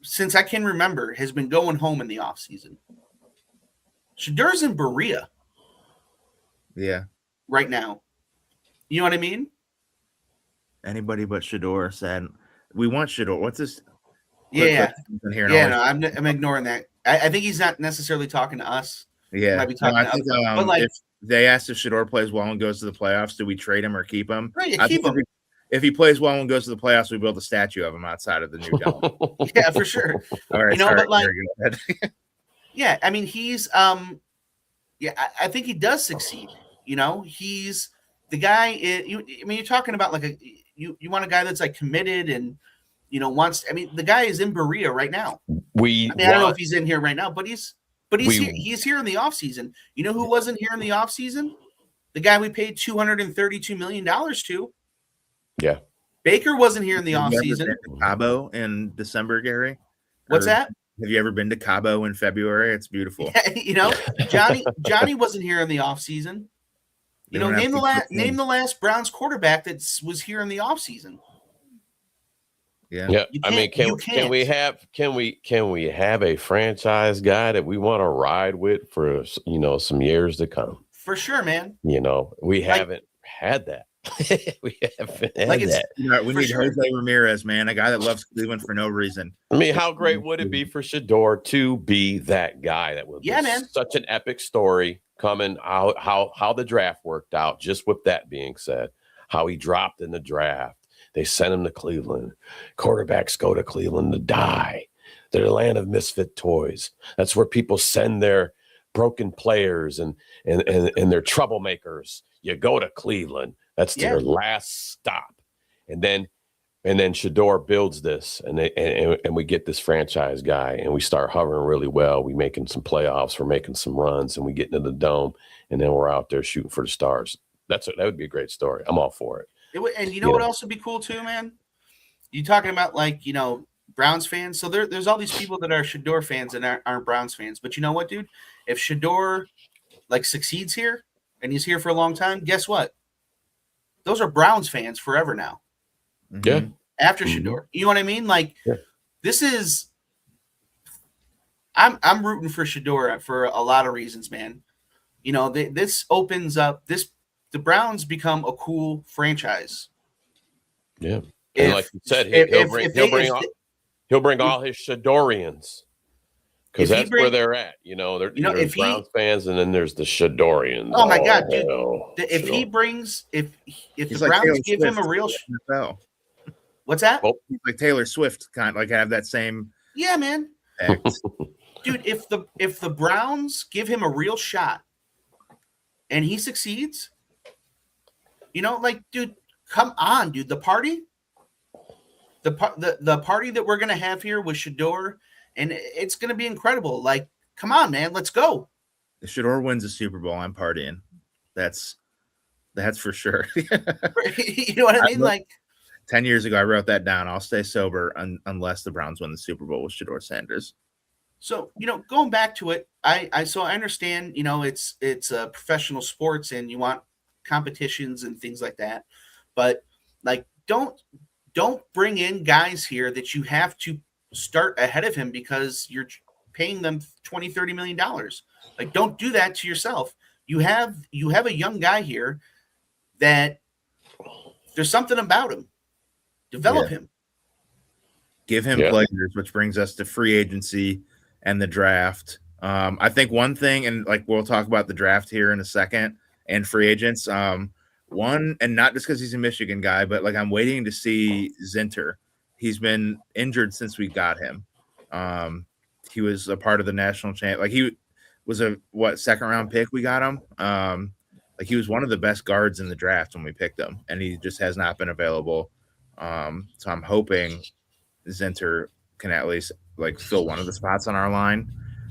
since I can remember has been going home in the off season. Shador's in Berea. Yeah. Right now. You know what I mean? Anybody but Shador said, we want Shador. What's this? Yeah. No, I'm ignoring that. I think he's not necessarily talking to us. Yeah. If they asked if Shador plays well and goes to the playoffs, do we trade him or keep him? Right, keep him. If he plays well and goes to the playoffs, we build a statue of him outside of the new dome. Yeah, for sure. All right. But like, yeah, I mean, he's, I think he does succeed. You know, he's, the guy is, you're talking about like you want a guy that's like committed and, the guy is in Berea right now. I don't know if he's in here right now, but he's here in the offseason. You know who wasn't here in the offseason? The guy we paid $232 million to. Yeah. Baker wasn't here in the offseason. Have you ever been to Cabo in December, Gary? What's that? Have you ever been to Cabo in February? It's beautiful. Yeah, Johnny wasn't here in the offseason. Name the last Browns quarterback that was here in the offseason. Yeah. I mean, can we have a franchise guy that we want to ride with for some years to come? For sure, man. We haven't had that. We haven't had Like, it's that. You know, we For need sure. Jose Ramirez, man, a guy that loves Cleveland for no reason. I mean, how great would it be for Shador to be that guy? That would Yeah, be man. such an epic story coming out, how the draft worked out. Just with that being said, how he dropped in the draft. They sent him to Cleveland. Quarterbacks go to Cleveland to die. They're the land of misfit toys. That's where people send their broken players and their troublemakers. You go to Cleveland. That's their last stop. And then Shador builds this, and we get this franchise guy, and we start hovering really well. We making some playoffs, we're making some runs, and we get into the dome, and then we're out there shooting for the stars. That would be a great story. I'm all for it. And you know what else would be cool too, man? You talking about, like, Browns fans. So there's all these people that are Shador fans and aren't Browns fans. But you know what, dude? If Shador succeeds here and he's here for a long time, guess what? Those are Browns fans forever now. Yeah. After Shador, you know what I mean? This is. I'm rooting for Shador for a lot of reasons, man. This opens up the Browns become a cool franchise. Yeah, and like you said, he'll bring all his Shadorians, because that's where they're at. There's Browns fans, and then there's the Shadorians. Oh my God, dude! If the Browns give him a real what's that? He's like Taylor Swift, kind of like have that same. Yeah, man. Dude, if the Browns give him a real shot, and he succeeds, dude, come on, dude. The party that we're gonna have here with Shador, and it's gonna be incredible. Like, come on, man, let's go. If Shador wins a Super Bowl, I'm partying. That's for sure. You know what I mean? 10 years ago, I wrote that down. I'll stay sober unless the Browns win the Super Bowl with Shador Sanders. So, going back to it, I understand, it's professional sports and you want competitions and things like that. But don't bring in guys here that you have to start ahead of him because you're paying them $20-30 million. Don't do that to yourself. You have a young guy here that there's something about him. Develop him. Give him players, which brings us to free agency and the draft. I think one thing, and we'll talk about the draft here in a second, and free agents. One, and not just because he's a Michigan guy, but I'm waiting to see Zinter. He's been injured since we got him. He was a part of the national champ. He was a second round pick. We got him. He was one of the best guards in the draft when we picked him, and he just has not been available. So I'm hoping Zinter can at least fill one of the spots on our line.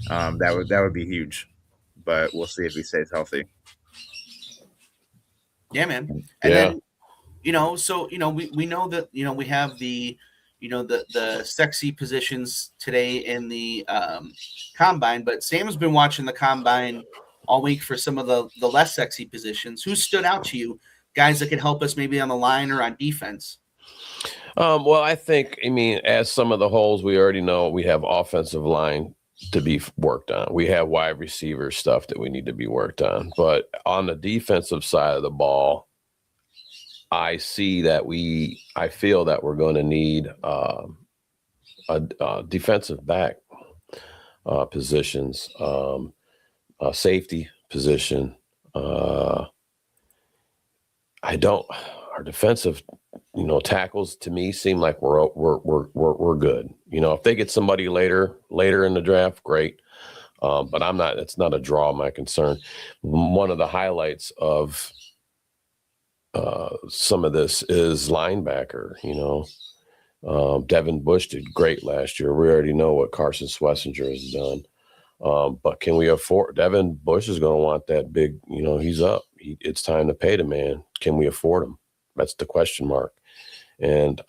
That would be huge, but we'll see if he stays healthy. Yeah, man. And then, we know that, we have the, the sexy positions today in the combine, but Sam's been watching the combine all week for some of the less sexy positions. Who stood out to you, guys that could help us maybe on the line or on defense? Well, I think, as some of the holes we already know, we have offensive line to be worked on. We have wide receiver stuff that we need to be worked on. But on the defensive side of the ball, I feel that we're going to need a defensive back positions, a safety position. Our defensive tackles to me seem like we're good. If they get somebody later in the draft, great. But it's not a draw my concern. One of the highlights of some of this is linebacker. Devin Bush did great last year. We already know what Carson Schlesinger has done. But can we afford? Devin Bush is going to want that big, he's up. It's time to pay the man. Can we afford him? That's the question mark. And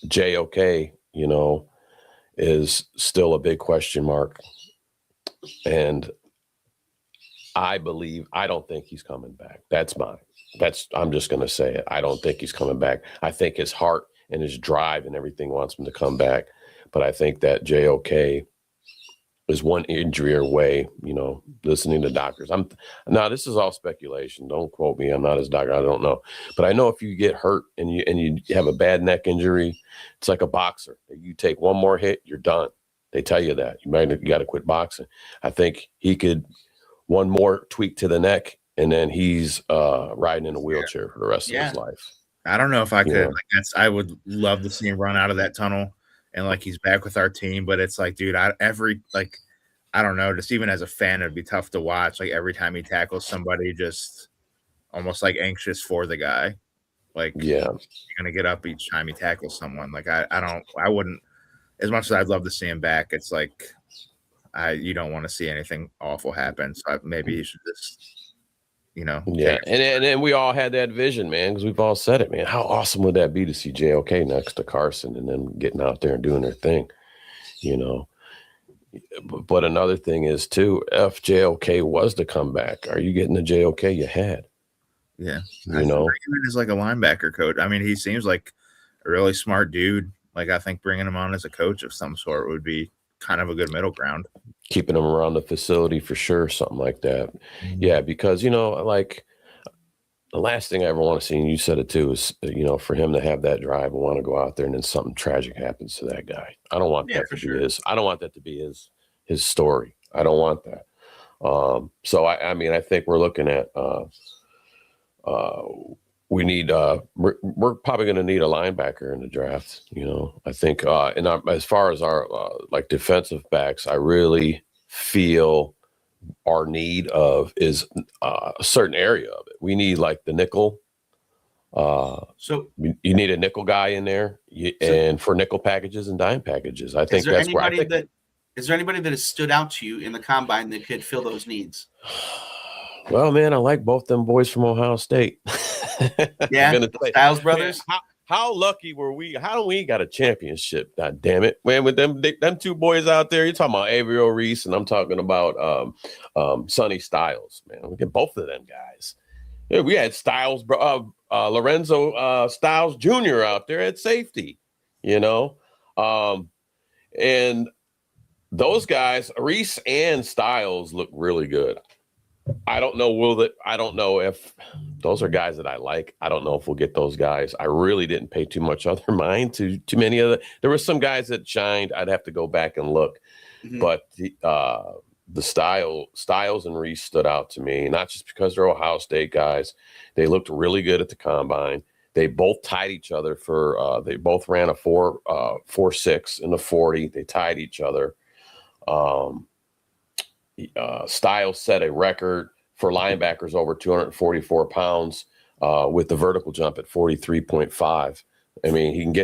JOK, is still a big question mark. And I don't think he's coming back. I'm just going to say it. I don't think he's coming back. I think his heart and his drive and everything wants him to come back. But I think that JOK is one injury away, listening to doctors. Now this is all speculation. Don't quote me. I'm not his doctor. I don't know. But I know if you get hurt and you have a bad neck injury, it's like a boxer. You take one more hit, you're done. They tell you that. You got to quit boxing. I think he could one more tweak to the neck and then he's riding in a wheelchair for the rest of his life. I don't know if I could. I would love to see him run out of that tunnel and like he's back with our team. But it's like, dude, I don't know. Just even as a fan, it'd be tough to watch. Like every time he tackles somebody, just almost like anxious for the guy. Like, you're gonna get up each time he tackles someone. Like I wouldn't. As much as I'd love to see him back, it's like you don't want to see anything awful happen. So maybe he should just. Yeah, and we all had that vision, man, because we've all said it, man. How awesome would that be to see JOK next to Carson and them getting out there and doing their thing, But another thing is too, if JOK was to come back, are you getting the JOK you had? Yeah, as like a linebacker coach. I mean, he seems like a really smart dude. Like I think bringing him on as a coach of some sort would be kind of a good middle ground. Keeping them around the facility for sure, something like that. Yeah, because like the last thing I ever want to see, and you said it too, is for him to have that drive and want to go out there and then something tragic happens to that guy. I don't want that to be his. I don't want that to be his story. I don't want that. So I mean, I think we're looking at we need we're probably going to need a linebacker in the draft. I think and as far as our like defensive backs, I really feel our need of is a certain area of it. We need like the nickel. So you need a nickel guy in there, and for nickel packages and dime packages. I think that's where I think. Is there anybody that has stood out to you in the combine that could fill those needs? Well, man, I like both them boys from Ohio State. Yeah, Styles brothers. Man, how lucky were we? How we got a championship? God damn it, man! With them two boys out there, you're talking about Avery Reese, and I'm talking about Sonny Styles. Man, we get both of them guys. Yeah, we had Styles, Lorenzo Styles Jr. out there at safety. And those guys, Reese and Styles, look really good. I don't know if those are guys that I like. I don't know if we'll get those guys. I really didn't pay too much other mind to too many of there were some guys that shined. I'd have to go back and look. Mm-hmm. But the Styles and Reese stood out to me, not just because they're Ohio State guys. They looked really good at the combine. They both tied each other for they both ran a 4.6 in the 40. They tied each other. Styles set a record for linebackers over 244 pounds with the vertical jump at 43.5. I mean,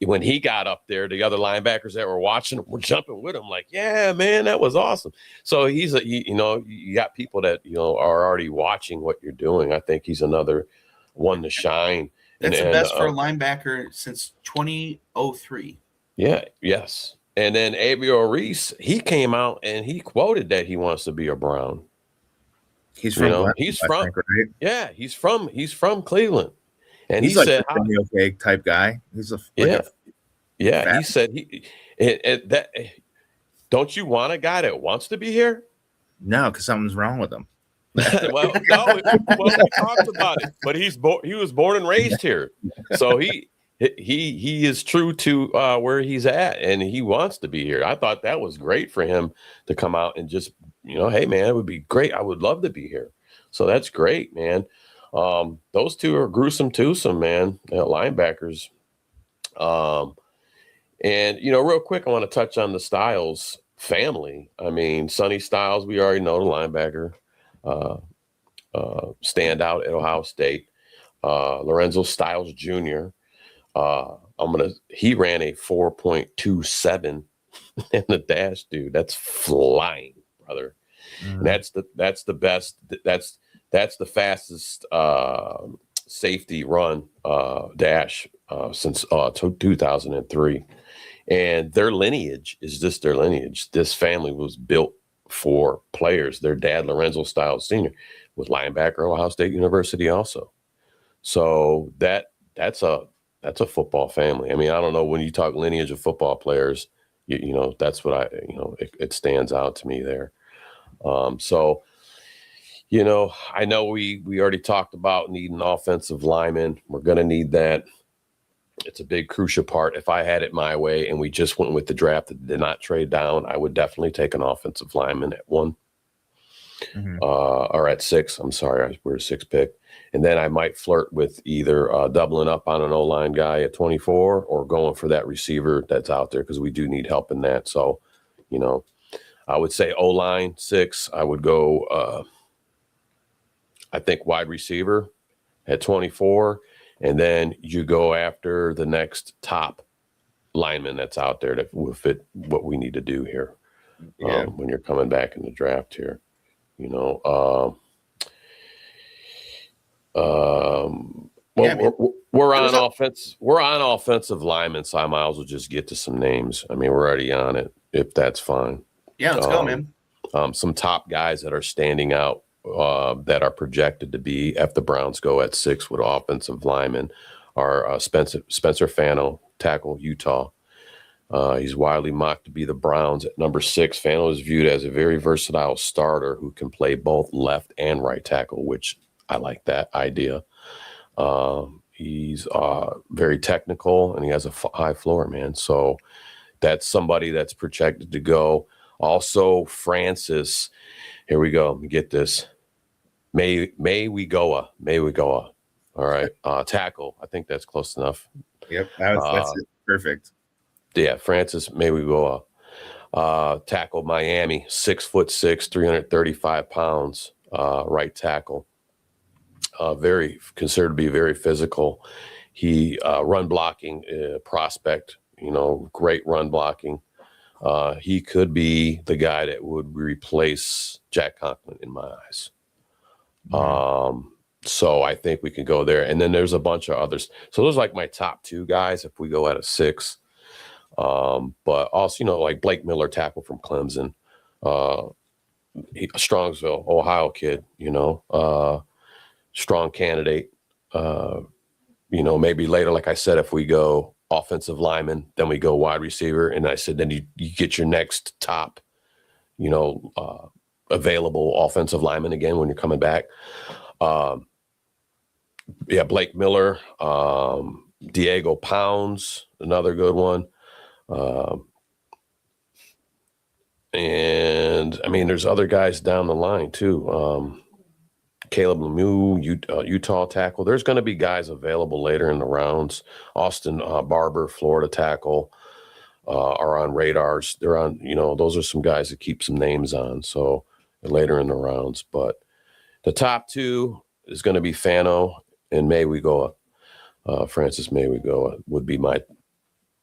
when he got up there, the other linebackers that were watching were jumping with him like, yeah, man, that was awesome. So you got people that, are already watching what you're doing. I think he's another one to shine. That's the best for a linebacker since 2003. Yeah. Yes. And then Avery Reese, he came out and he quoted that he wants to be a Brown. He's from, he's from Cleveland. And he's he like said, a okay type guy. He's he said that don't you want a guy that wants to be here? No, because something's wrong with him. well, we talked about it, but he was born and raised here. So he is true to where he's at, and he wants to be here. I thought that was great for him to come out and just, hey, man, it would be great. I would love to be here. So that's great, man. Those two are gruesome twosome, man, linebackers. And, real quick, I want to touch on the Styles family. I mean, Sonny Styles, we already know, the linebacker, standout at Ohio State. Lorenzo Styles Jr., he ran a 4.27 in the dash, dude. That's flying, brother. Mm. That's the best. That's the fastest safety run dash since 2003. And their lineage is just their lineage. This family was built for players. Their dad, Lorenzo Styles Sr., was linebacker at Ohio State University also. So that's a football family. I mean, I don't know, when you talk lineage of football players, you know, that's what it stands out to me there. So, you know, I know we already talked about needing offensive linemen. We're going to need that. It's a big crucial part. If I had it my way and we just went with the draft that did not trade down, I would definitely take an offensive lineman at 1. Or at 6. I'm sorry, we're a 6 pick. And then I might flirt with either doubling up on an O-line guy at 24 or going for that receiver that's out there, because we do need help in that. So, you know, I would say O-line 6. I would go, I think, wide receiver at 24. And then you go after the next top lineman that's out there that will fit what we need to do here when you're coming back in the draft here. You know, we're on offense. We're on offensive linemen, so I might as well just get to some names. I mean, we're already on it, if that's fine. Yeah, let's go, man. Some top guys that are standing out that are projected to be, if the Browns go at 6 with offensive linemen, are Spencer Fano, tackle, Utah. He's widely mocked to be the Browns at number 6. Fano is viewed as a very versatile starter who can play both left and right tackle, which I like that idea. He's very technical and he has a high floor, man. So that's somebody that's projected to go. Also, Francis, here we go. Let me get this. May we go. All right. Tackle. I think that's close enough. Yep. That's perfect. Yeah, Francis Mayweather, tackle, Miami, 6'6", 335 pounds, right tackle. Very considered to be very physical. He run blocking prospect, you know, great run blocking. He could be the guy that would replace Jack Conklin in my eyes. So I think we can go there. And then there's a bunch of others. So those are like my top 2 guys if we go at a 6. But also, you know, like Blake Miller, tackle from Clemson, Strongsville, Ohio kid, you know, strong candidate. You know, maybe later, like I said, if we go offensive lineman, then we go wide receiver. And I said, then you get your next top, you know, available offensive lineman again when you're coming back. Yeah, Blake Miller, Diego Pounds, another good one. And I mean, there's other guys down the line too. Caleb Lemieux, Utah tackle. There's going to be guys available later in the rounds. Austin Barber, Florida tackle, are on radars. They're on, you know, those are some guys that keep some names on. So later in the rounds, but the top 2 is going to be Fano and Mayweather. Francis Mayweather would be my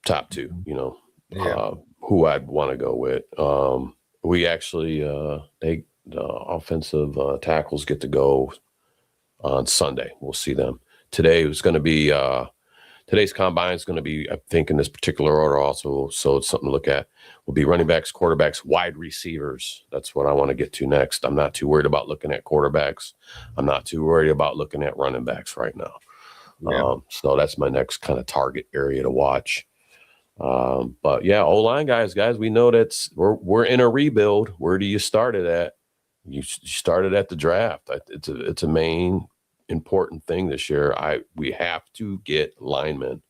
top 2, you know. Who I'd want to go with. We actually, the offensive tackles get to go on Sunday. We'll see them. Today was going to be, today's combine is going to be, I think, in this particular order also, so it's something to look at. Will be running backs, quarterbacks, wide receivers. That's what I want to get to next. I'm not too worried about looking at quarterbacks. I'm not too worried about looking at running backs right now. So that's my next kind of target area to watch. But yeah, O-line guys, we know we're in a rebuild. Where do you start it at? You started at the draft. It's a main important thing this year. We have to get linemen,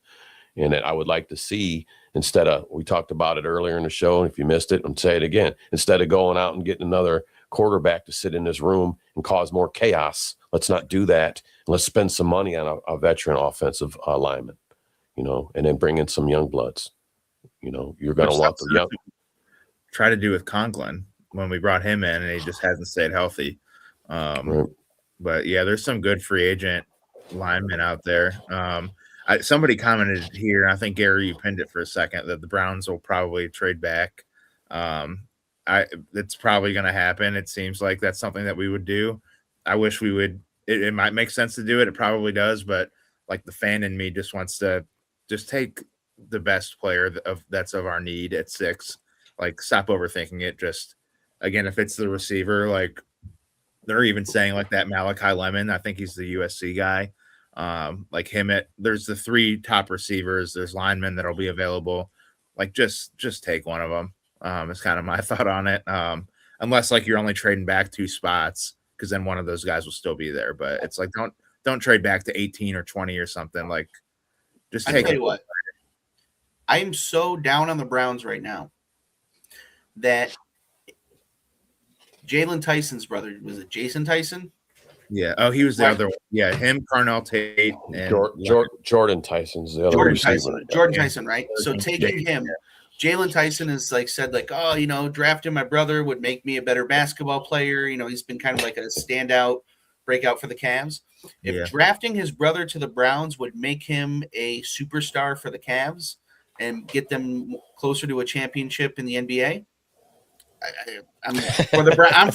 and I would like to see, instead of, we talked about it earlier in the show, and if you missed it, I'm say it again. Instead of going out and getting another quarterback to sit in this room and cause more chaos, let's not do that. Let's spend some money on a veteran offensive lineman, you know, and then bring in some young bloods. You know, you're going to want the young. Try to do with Conklin when we brought him in, and he just hasn't stayed healthy. Right. But yeah, there's some good free agent linemen out there. Somebody commented here, I think Gary, you pinned it for a second, that the Browns will probably trade back. It's probably going to happen. It seems like that's something that we would do. I wish we would. It might make sense to do it. It probably does, but like the fan in me just wants to just take the best player that's of our need at 6. Like, stop overthinking it. Just, again, if it's the receiver, like they're even saying like that Malachi Lemon, I think he's the USC guy. Like him there's the 3 top receivers. There's linemen that'll be available. like just take one of them. It's kind of my thought on it. Unless like you're only trading back 2 spots, because then one of those guys will still be there. But it's like don't trade back to 18 or 20 or something. Like just I take tell it. you what, I am so down on the Browns right now that Jalen Tyson's brother, was it Jason Tyson? Yeah. Oh, he was the other one. Yeah, him, Carnell Tate, and Jordan Tyson's the other Jordan receiver. Tyson. Jordan Tyson, right? So taking him, Jalen Tyson is like said, like, oh, you know, drafting my brother would make me a better basketball player. You know, he's been kind of like a standout breakout for the Cavs. If drafting his brother to the Browns would make him a superstar for the Cavs and get them closer to a championship in the NBA, I'm for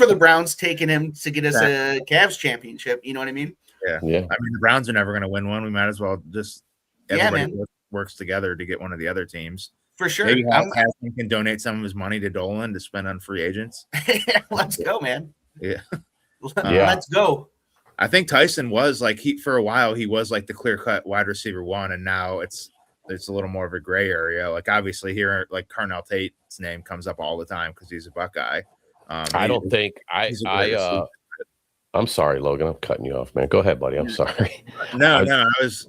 the Browns taking him to get us a Cavs championship. You know what I mean? Yeah. I mean, the Browns are never going to win one. We might as well just everybody works together to get one of the other teams. For sure. Maybe Hassan can donate some of his money to Dolan to spend on free agents. Let's go, man. Yeah. Let's go. I think Tyson was like for a while he was like the clear-cut wide receiver 1, and now it's a little more of a gray area. Like obviously here, like Carnell Tate's name comes up all the time because he's a Buckeye. I'm sorry, Logan. I'm cutting you off, man. Go ahead, buddy. I'm sorry. No, I was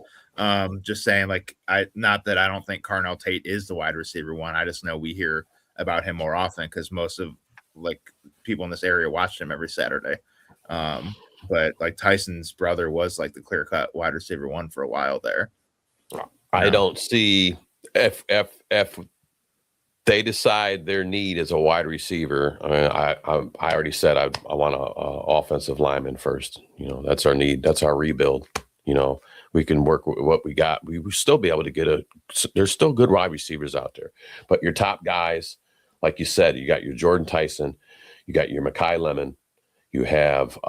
just saying, like, not that I don't think Carnell Tate is the wide receiver 1. I just know we hear about him more often because most of like people in this area watched him every Saturday. But like Tyson's brother was like the clear-cut wide receiver 1 for a while there. I don't see if they decide their need is a wide receiver. I mean, I already said I want an offensive lineman first. You know, that's our need. That's our rebuild. You know, we can work with what we got. We will still be able to get there's still good wide receivers out there. But your top guys, like you said, you got your Jordan Tyson, you got your Mekhi Lemon, you have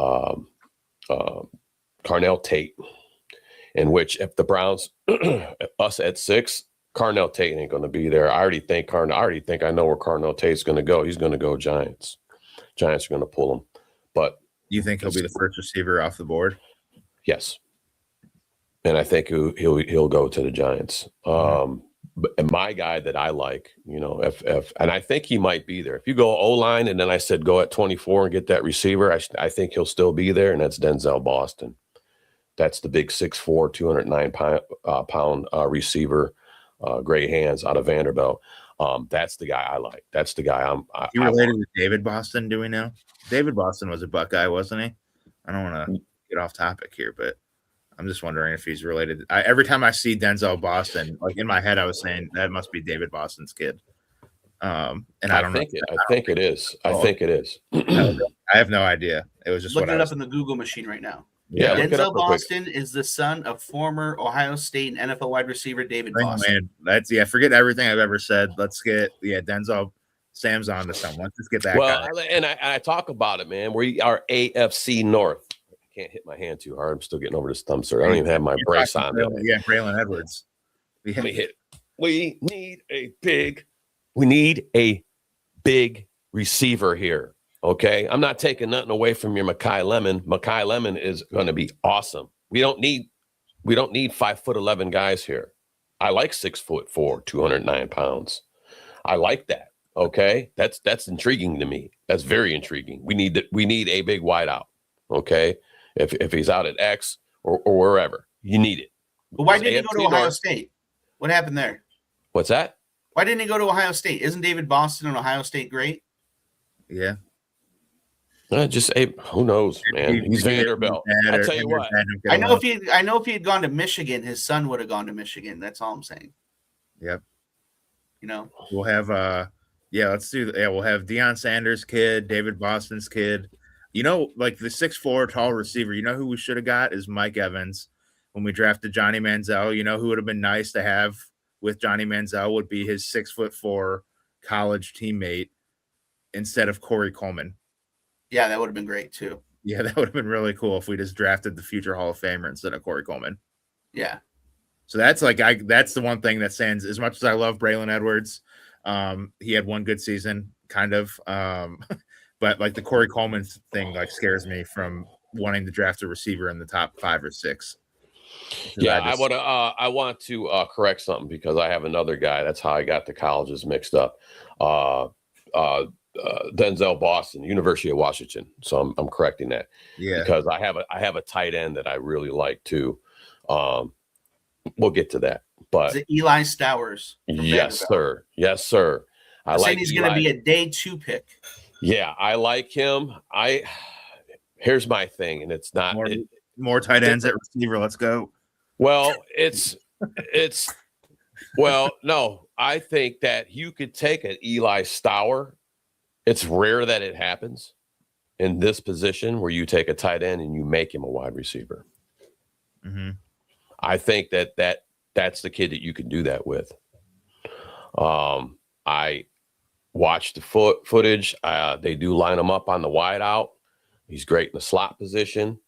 Carnell Tate, in which if the Browns, us at 6, Carnell Tate ain't going to be there. I already think I know where Carnell Tate's going to go. He's going to go Giants. Giants are going to pull him. But you think he'll be the first receiver off the board? Yes. And I think he'll go to the Giants. And my guy that I like, you know, if and I think he might be there. If you go O-line and then I said go at 24 and get that receiver, I think he'll still be there, and that's Denzel Boston. That's the big 6'4", 209-pound receiver, gray hands out of Vanderbilt. That's the guy I like. That's the guy You related with David Boston, do we know? David Boston was a Buckeye, wasn't he? I don't want to get off topic here, but I'm just wondering if he's related. Every time I see Denzel Boston, like in my head, I was saying that must be David Boston's kid. And I don't know. I think it is. I have no idea. It was just looking it up in the Google machine right now. Yeah, Denzel Boston is the son of former Ohio State and NFL wide receiver David Boston. Man, forget everything I've ever said. Let's get Denzel. Sam's on to something. Let's just get that guy. And I talk about it, man. We are AFC North. I can't hit my hand too hard. I'm still getting over this thumb, sir. I don't even have my brace on. Yeah, Braylon Edwards. Let me hit it. We need a big receiver here. Okay, I'm not taking nothing away from your Mekhi Lemon. Mekhi Lemon is going to be awesome. We don't need 5'11" guys here. I like 6'4", 209 pounds. I like that. Okay, that's intriguing to me. That's very intriguing. We need a big wideout. Okay, if he's out at X or wherever, you need it. But why didn't he go to Ohio State? What happened there? What's that? Why didn't he go to Ohio State? Isn't David Boston and Ohio State great? Yeah. Who knows, man? He's Vanderbilt. I tell you what. I know if he had gone to Michigan, his son would have gone to Michigan. That's all I'm saying. Yep. You know, we'll have let's do we'll have Deion Sanders' kid, David Boston's kid. You know, like the 6'4" tall receiver. You know who we should have got is Mike Evans when we drafted Johnny Manziel. You know who would have been nice to have with Johnny Manziel would be his 6'4" college teammate instead of Corey Coleman. Yeah, that would have been great too. Yeah, that would have been really cool if we just drafted the future Hall of Famer instead of Corey Coleman. Yeah. So that's the one thing that stands. As much as I love Braylon Edwards, he had one good season, kind of. But like the Corey Coleman thing, like scares me from wanting to draft a receiver in the top 5 or 6. Yeah, I want to correct something because I have another guy. That's how I got the colleges mixed up. Denzel Boston, University of Washington. So I'm correcting that. Yeah. Because I have a tight end that I really like too. We'll get to that. But Is it Eli Stowers? Yes, sir. Yes, sir. I like he's going to be a day 2 pick. Yeah, I like him. Here's my thing, and it's not more tight ends at receiver. Let's go. Well, no. I think that you could take an Eli Stower. It's rare that it happens in this position where you take a tight end and you make him a wide receiver. Mm-hmm. I think that's the kid that you can do that with. I watched the footage. They do line him up on the wide out. He's great in the slot position.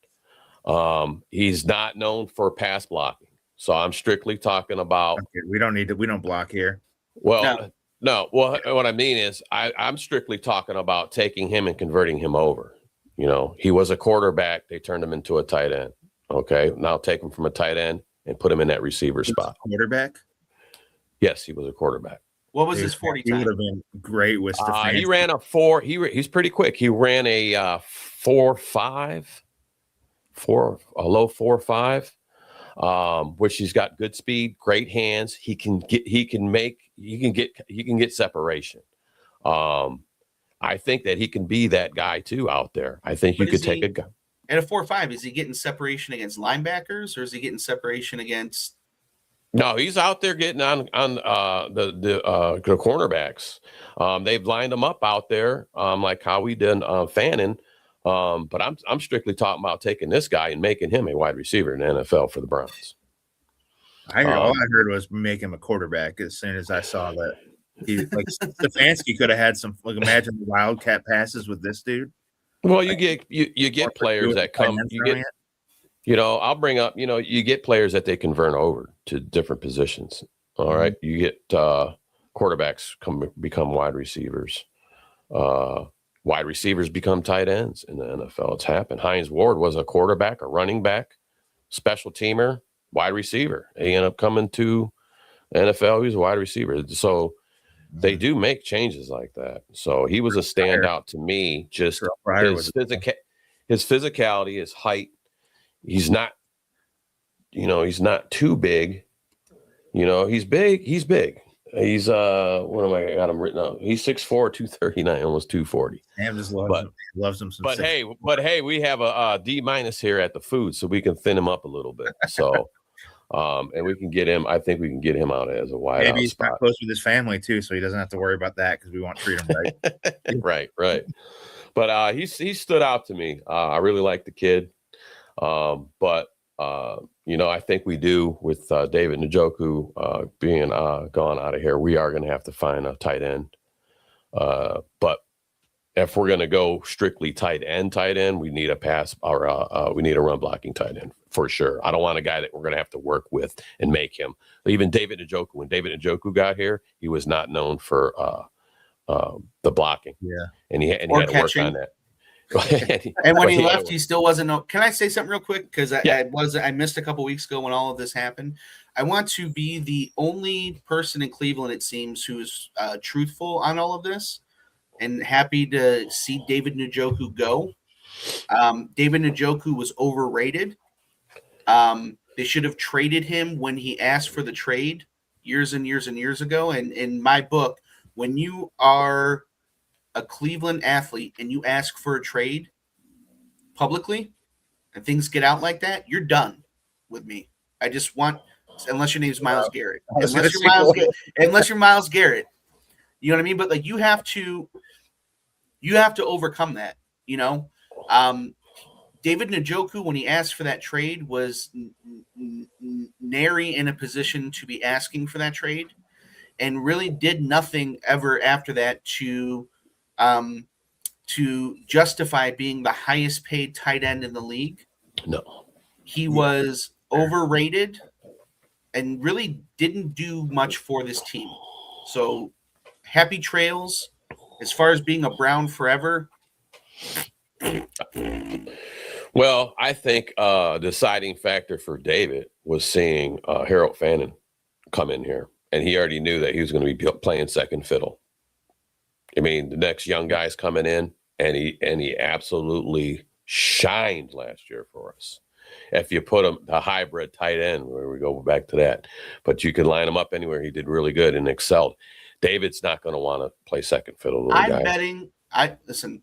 He's not known for pass blocking. So I'm strictly talking about. Okay, we don't block here. Well, no. Well, what I mean is I'm strictly talking about taking him and converting him over. You know, he was a quarterback. They turned him into a tight end. Okay. Now take him from a tight end and put him in that receiver spot. Quarterback? Yes, he was a quarterback. What was his 40 time? He would have been great with Stefanski. He ran a 4. He's pretty quick. He ran a 4.5, a low 4.5, which he's got good speed, great hands. He can get separation. I think that he can be that guy too out there. I think you could take a guy. At a 4.5, is he getting separation against linebackers or is he getting separation against? No, he's out there getting on the cornerbacks. They've lined him up out there, like how we did Fannin. But I'm strictly talking about taking this guy and making him a wide receiver in the NFL for the Browns. All I heard was make him a quarterback as soon as I saw that. Stefanski could have had some. Imagine the wildcat passes with this dude. Well, you get players that come. I'll bring up. You get players that they convert over to different positions. All right, you get quarterbacks become wide receivers. Wide receivers become tight ends in the NFL. It's happened. Hines Ward was a quarterback, a running back, special teamer, wide receiver. He ended up coming to the NFL. He was a wide receiver. So they do make changes like that. So he was a standout to me. Just his physicality, his height. He's not too big. He's big. He's big. He's what am I got him written up? He's 6'4", 239, almost 240. Sam just loves him some. But hey, we have a D- here at the food, so we can thin him up a little bit. So and we can get him. I think we can get him out as a wide. Maybe he's not close with his family too, so he doesn't have to worry about that because we won't treat him right. right. But he stood out to me. I really like the kid. But I think we do with David Njoku being gone out of here. We are going to have to find a tight end. But if we're going to go strictly tight end, we need a pass or we need a run blocking tight end for sure. I don't want a guy that we're going to have to work with and make him. Even David Njoku, when David Njoku got here, he was not known for the blocking. Yeah, and he had to work on that. And when he left, he still wasn't. Can I say something real quick? Because I missed a couple weeks ago when all of this happened. I want to be the only person in Cleveland, it seems, who's truthful on all of this, and happy to see David Njoku go. David Njoku was overrated. They should have traded him when he asked for the trade years and years and years ago. And in my book, when you are a Cleveland athlete and you ask for a trade publicly and things get out like that, you're done with me. I just want, unless your name's Myles Garrett, unless you're Myles Garrett, you know what I mean? But like, you have to overcome that, David Njoku, when he asked for that trade, was nary in a position to be asking for that trade and really did nothing ever after that to justify being the highest paid tight end in the league. No. He was overrated and really didn't do much for this team. So happy trails. As far as being a Brown forever. Well, I think deciding factor for David was seeing Harold Fannin come in here, and he already knew that he was going to be playing second fiddle. I mean, the next young guy's coming in, and he absolutely shined last year for us. If you put him a hybrid tight end, where we go back to that, but you could line him up anywhere. He did really good and excelled. David's not going to want to play second fiddle. Betting. Listen,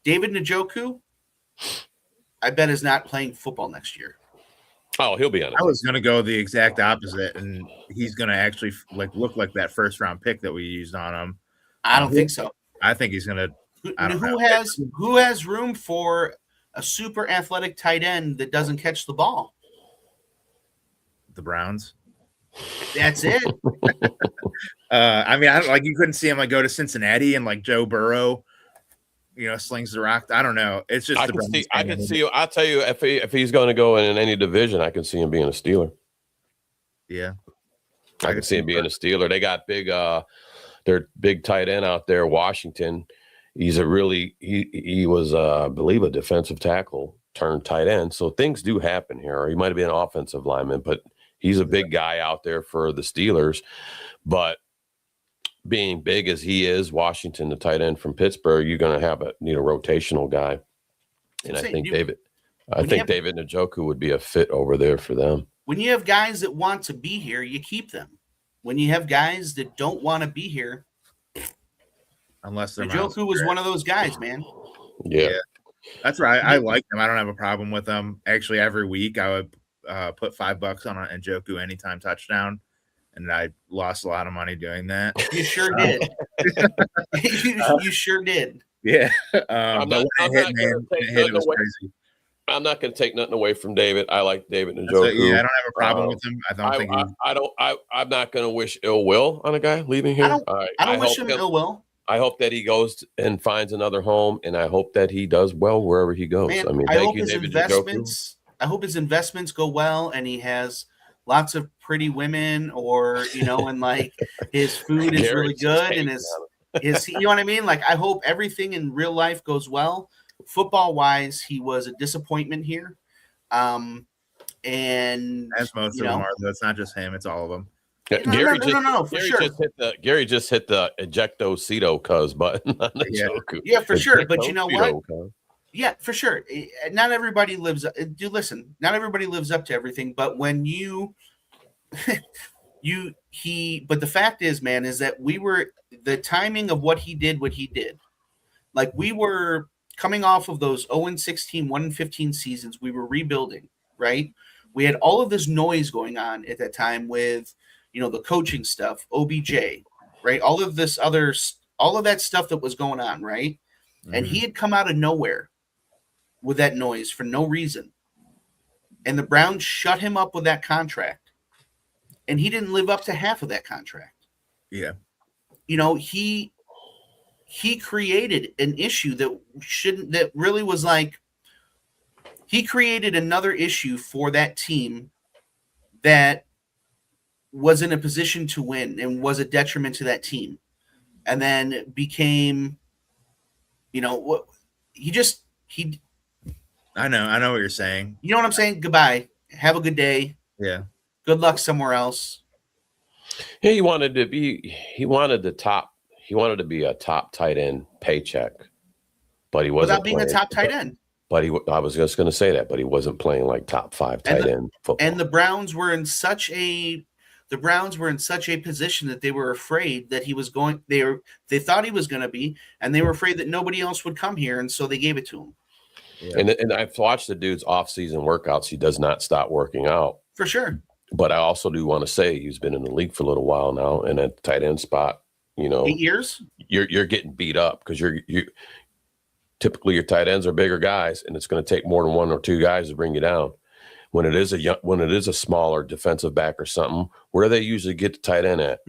David Njoku, I bet is not playing football next year. Oh, he'll be on it. I was going to go the exact opposite, and he's going to actually look like that first round pick that we used on him. I don't think so. I think he's going to. Who has room for a super athletic tight end that doesn't catch the ball? The Browns. That's it. I mean, you couldn't see him go to Cincinnati and Joe Burrow, slings the rock. I don't know. It's just I can see. I'll tell you, if he's going to go in any division, I can see him being a Steeler. Yeah, I can see him being a Steeler. They got their big tight end out there, Washington. He's he was, I believe, a defensive tackle turned tight end. So things do happen here. Or he might have been an offensive lineman, but he's a big guy out there for the Steelers. But being big as he is, Washington, the tight end from Pittsburgh, you're going to need a rotational guy. And I think David Njoku would be a fit over there for them. When you have guys that want to be here, you keep them. When you have guys that don't want to be here, unless they're Njoku was one of those guys, man. Yeah. That's right. I like them. I don't have a problem with them. Actually, every week I would put $5 on a Njoku anytime touchdown, and I lost a lot of money doing that. You sure did. you sure did. Yeah. I'm not going to take nothing away from David. I like David Njoku. Yeah, I don't have a problem with him. I'm not going to wish ill will on a guy leaving here. I don't wish him ill will. I hope that he goes and finds another home, and I hope that he does well wherever he goes. Man, thank you, David Njoku. I hope his investments go well, and he has lots of pretty women, or and his food is really good, and his you know what I mean? I hope everything in real life goes well. Football wise, he was a disappointment here. And as most of them are, though, it's not just him, it's all of them. Gary just hit the ejecto-cito cuz button on the Njoku. Yeah, for sure. But you know what? Yeah, for sure. Not everybody lives up. Not everybody lives up to everything. But when but the fact is, man, is that the timing of what he did. We were coming off of those 0-16, 1-15 seasons. We were rebuilding, right? We had all of this noise going on at that time with, the coaching stuff, OBJ, right? All of that stuff that was going on, right? Mm-hmm. And he had come out of nowhere with that noise for no reason. And the Browns shut him up with that contract. And he didn't live up to half of that contract. Yeah. He created an issue that really was he created another issue for that team that was in a position to win and was a detriment to that team. And then became, I know what you're saying. You know what I'm saying? Goodbye. Have a good day. Yeah. Good luck somewhere else. Yeah, he wanted to be a top tight end paycheck, but he wasn't without being a top tight end. But I was just going to say that, but he wasn't playing top 5 tight end football. And the Browns were in such a position that they were afraid that he was going. They thought he was going to be, and they were afraid that nobody else would come here, and so they gave it to him. Yeah. And I've watched the dude's off-season workouts. He does not stop working out. For sure. But I also do want to say he's been in the league for a little while now, and at the tight end spot, 8 years. You're getting beat up because you typically your tight ends are bigger guys, and it's going to take more than 1 or 2 guys to bring you down. When it is a smaller defensive back or something, where do they usually get the tight end at?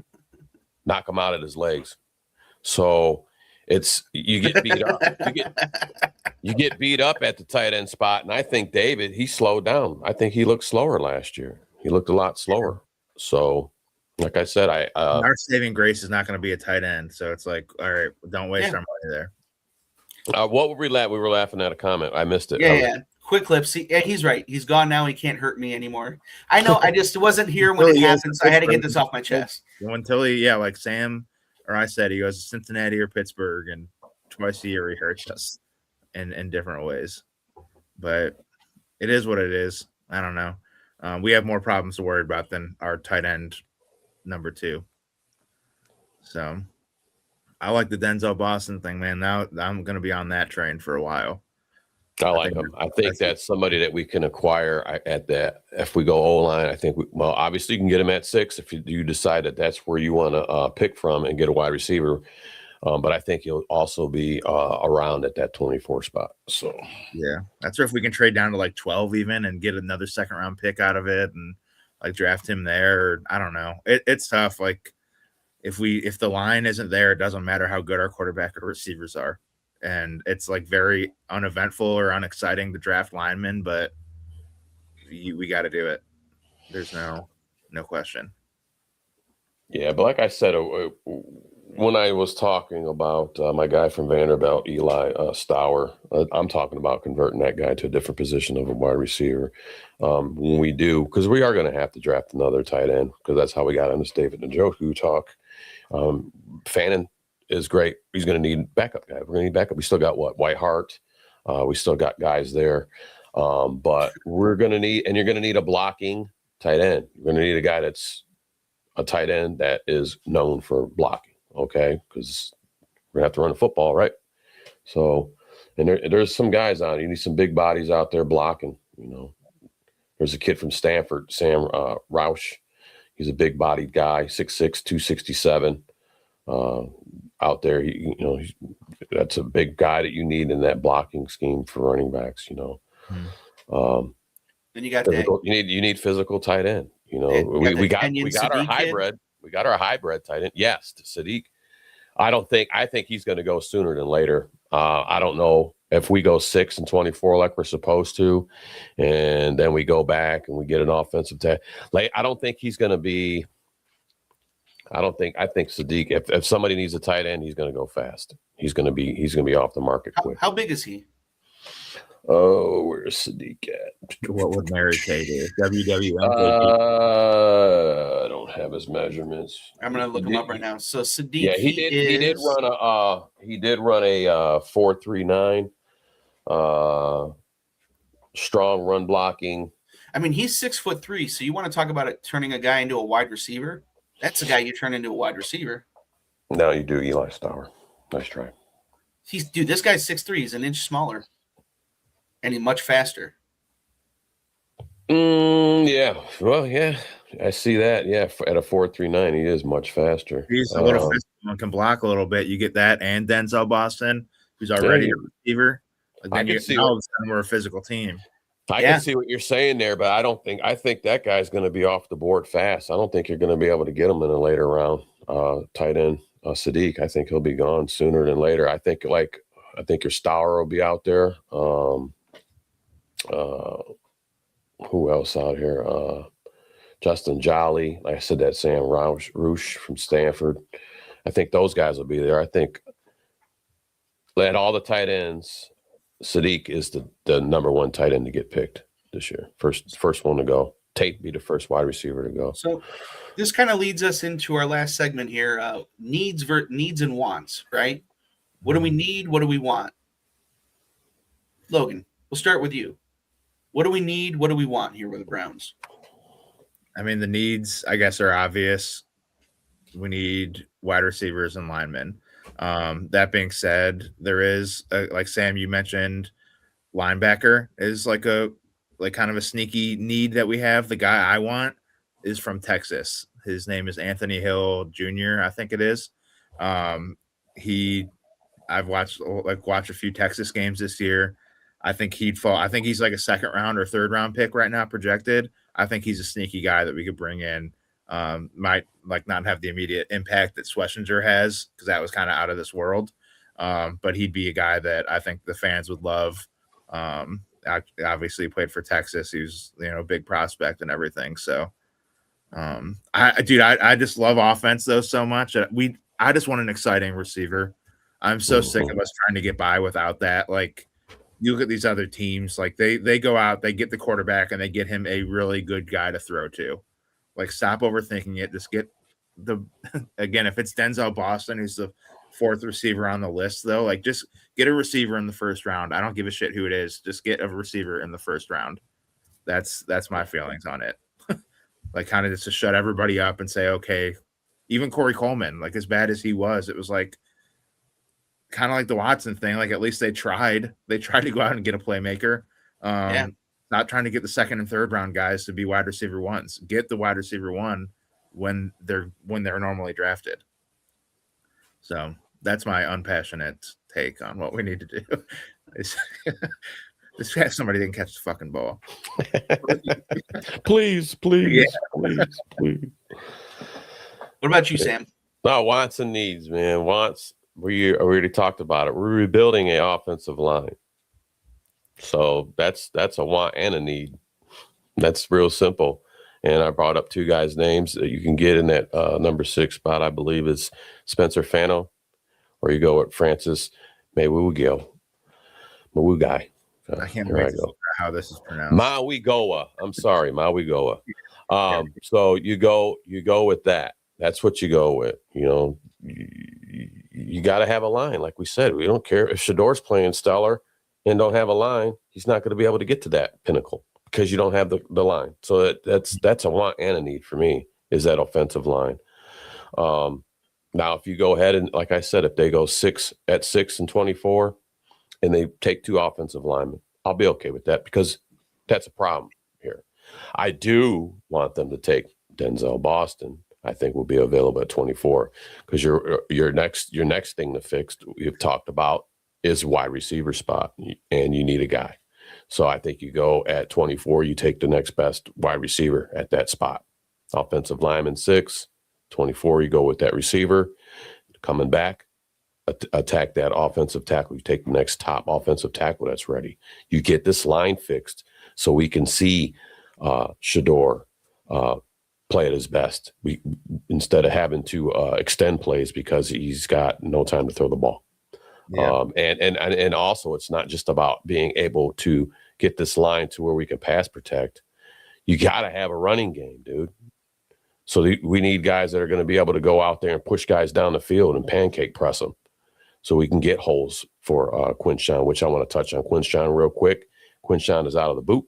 Knock him out at his legs. So you get beat up. You get beat up at the tight end spot, and I think David, he slowed down. I think he looked slower last year. He looked a lot slower. So, like I said, our saving grace is not going to be a tight end. So it's all right, don't waste our money there. What were we laughing? We were laughing at a comment. I missed it. Yeah. Quick clips. He's right. He's gone now. He can't hurt me anymore. I know. I just wasn't here when it happened, so I had to get this off my chest. Until he, like Sam or I said, he goes to Cincinnati or Pittsburgh, and twice a year he hurts us in different ways. But it is what it is. I don't know. We have more problems to worry about than our tight end number 2. So I like the Denzel Boston thing, man. Now I'm going to be on that train for a while. I like him. I think that's somebody that we can acquire at that. If we go O-line, I think, obviously you can get him at 6 if you decide that that's where you want to pick from and get a wide receiver. But I think he'll also be around at that 24 spot. So yeah, that's if we can trade down to like 12 even and get another second round pick out of it and like draft him there. Or, I don't know. It's tough. Like if the line isn't there, it doesn't matter how good our quarterback or receivers are. And it's like very uneventful or unexciting to draft linemen, but we got to do it. There's no question. Yeah, but like I said, when I was talking about my guy from Vanderbilt, Eli Stower, I'm talking about converting that guy to a different position of a wide receiver. When we do, because we are going to have to draft another tight end, because that's how we got on this David Njoku talk. Fannin is great. He's going to need backup guy. We're going to need backup. We still got Whitehart. We still got guys there. But we're going to need, and you're going to need a blocking tight end. You're going to need a guy that's a tight end that is known for blocking. Okay. Because we're going to have to run the football, right? So, and there's some guys on it. You need some big bodies out there blocking, There's a kid from Stanford, Sam Roush. He's a big bodied guy, 6'6", 267. Out there, that's a big guy that you need in that blocking scheme for running backs. Then you got physical, you need physical tight end. We got our hybrid. We got our hybrid tight end. Yes, Sadiq. I think he's going to go sooner than later. I don't know if we go 6 and 24 like we're supposed to, and then we go back and we get an offensive tag. Like, I don't think he's going to be. I think Sadiq, if somebody needs a tight end, he's going to go fast. He's going to be off the market quick. How big is he? Oh, where's Sadiq at? What would Mary Kay do? WWN? I don't have his measurements. I'm going to look him up right now. So Sadiq, yeah, he did run a 4.39 strong run blocking. I mean, he's 6'3", so you want to talk about it turning a guy into a wide receiver? That's the guy you turn into a wide receiver. No, you do Eli Stower. Nice try. This guy's 6'3". He's an inch smaller. And he's much faster. Yeah. Well, yeah. I see that. Yeah. At a 4.39, he is much faster. He's a little physical and can block a little bit. You get that and Denzel Boston, who's already a receiver. I can see all of a sudden we're a physical team. I can see what you're saying there, but I think that guy's going to be off the board fast. I don't think you're going to be able to get him in a later round. Tight end Sadiq, I think he'll be gone sooner than later. I think your Stower will be out there. Who else out here? Justin Jolly, like I said, that Sam Roush from Stanford. I think those guys will be there. I think let all the tight ends. Sadiq is the number 1 tight end to get picked this year. First one to go. Tate be the first wide receiver to go. So this kind of leads us into our last segment here. Needs and wants, right? What do we need? What do we want? Logan, we'll start with you. What do we need? What do we want here with the Browns? I mean, the needs, I guess, are obvious. We need wide receivers and linemen. That being said, there is, like Sam, you mentioned, linebacker is like kind of a sneaky need that we have. The guy I want is from Texas. His name is Anthony Hill Jr., I think it is. I've watched a few Texas games this year. I think he'd fall. I think he's like a 2nd round or 3rd round pick right now projected. I think he's a sneaky guy that we could bring in. Might not have the immediate impact that Schlesinger has because that was kind of out of this world. But he'd be a guy that I think the fans would love. Obviously played for Texas. He was, a big prospect and everything. So, I just love offense though so much. I just want an exciting receiver. I'm so sick of us trying to get by without that. Like you look at these other teams, like they go out, they get the quarterback, and they get him a really good guy to throw to. Like, stop overthinking it. Just get the again, if it's Denzel Boston, who's the fourth receiver on the list, though, like just get a receiver in the first round. I don't give a shit who it is. Just get a receiver in the first round. That's my feelings on it. Like, kind of just to shut everybody up and say, okay, even Corey Coleman, like as bad as he was, it was like kind of like the Watson thing. Like, at least they tried. They tried to go out and get a playmaker. Not trying to get the second and third round guys to be wide receiver ones. Get the wide receiver one when they're normally drafted. So that's my unpassionate take on what we need to do. Just have somebody that can catch the fucking ball. Please. What about you, Sam? No, Watson needs, man. We already talked about it. We're rebuilding an offensive line. So that's a want and a need. That's real simple. And I brought up two guys' names that you can get in that number 6 spot, I believe, is Spencer Fano, or you go with Francis Mawugoa. I can't wait to figure out how this is pronounced. Mawugoa. I'm sorry, Mawugoa. So you go with that. That's what you go with. You know, you got to have a line. Like we said, we don't care if Shador's playing stellar and don't have a line. He's not going to be able to get to that pinnacle because you don't have the line. So that's a want and a need for me, is that offensive line. Now, if you go ahead and, like I said, if they go 6 and 24 and they take 2 offensive linemen, I'll be okay with that, because that's a problem here. I do want them to take Denzel Boston. I think will be available at 24, because your next thing to fix, we've talked about, is wide receiver spot, and you need a guy. So I think you go at 24, you take the next best wide receiver at that spot. Offensive lineman 6, 24, you go with that receiver. Coming back, attack that offensive tackle. You take the next top offensive tackle that's ready. You get this line fixed so we can see Shador play at his best. Instead of having to extend plays because he's got no time to throw the ball. Yeah. And also, it's not just about being able to get this line to where we can pass protect. You got to have a running game, dude. So we need guys that are going to be able to go out there and push guys down the field and pancake press them, so we can get holes for Quinshawn, which I want to touch on Quinshawn real quick. Quinshawn is out of the boot.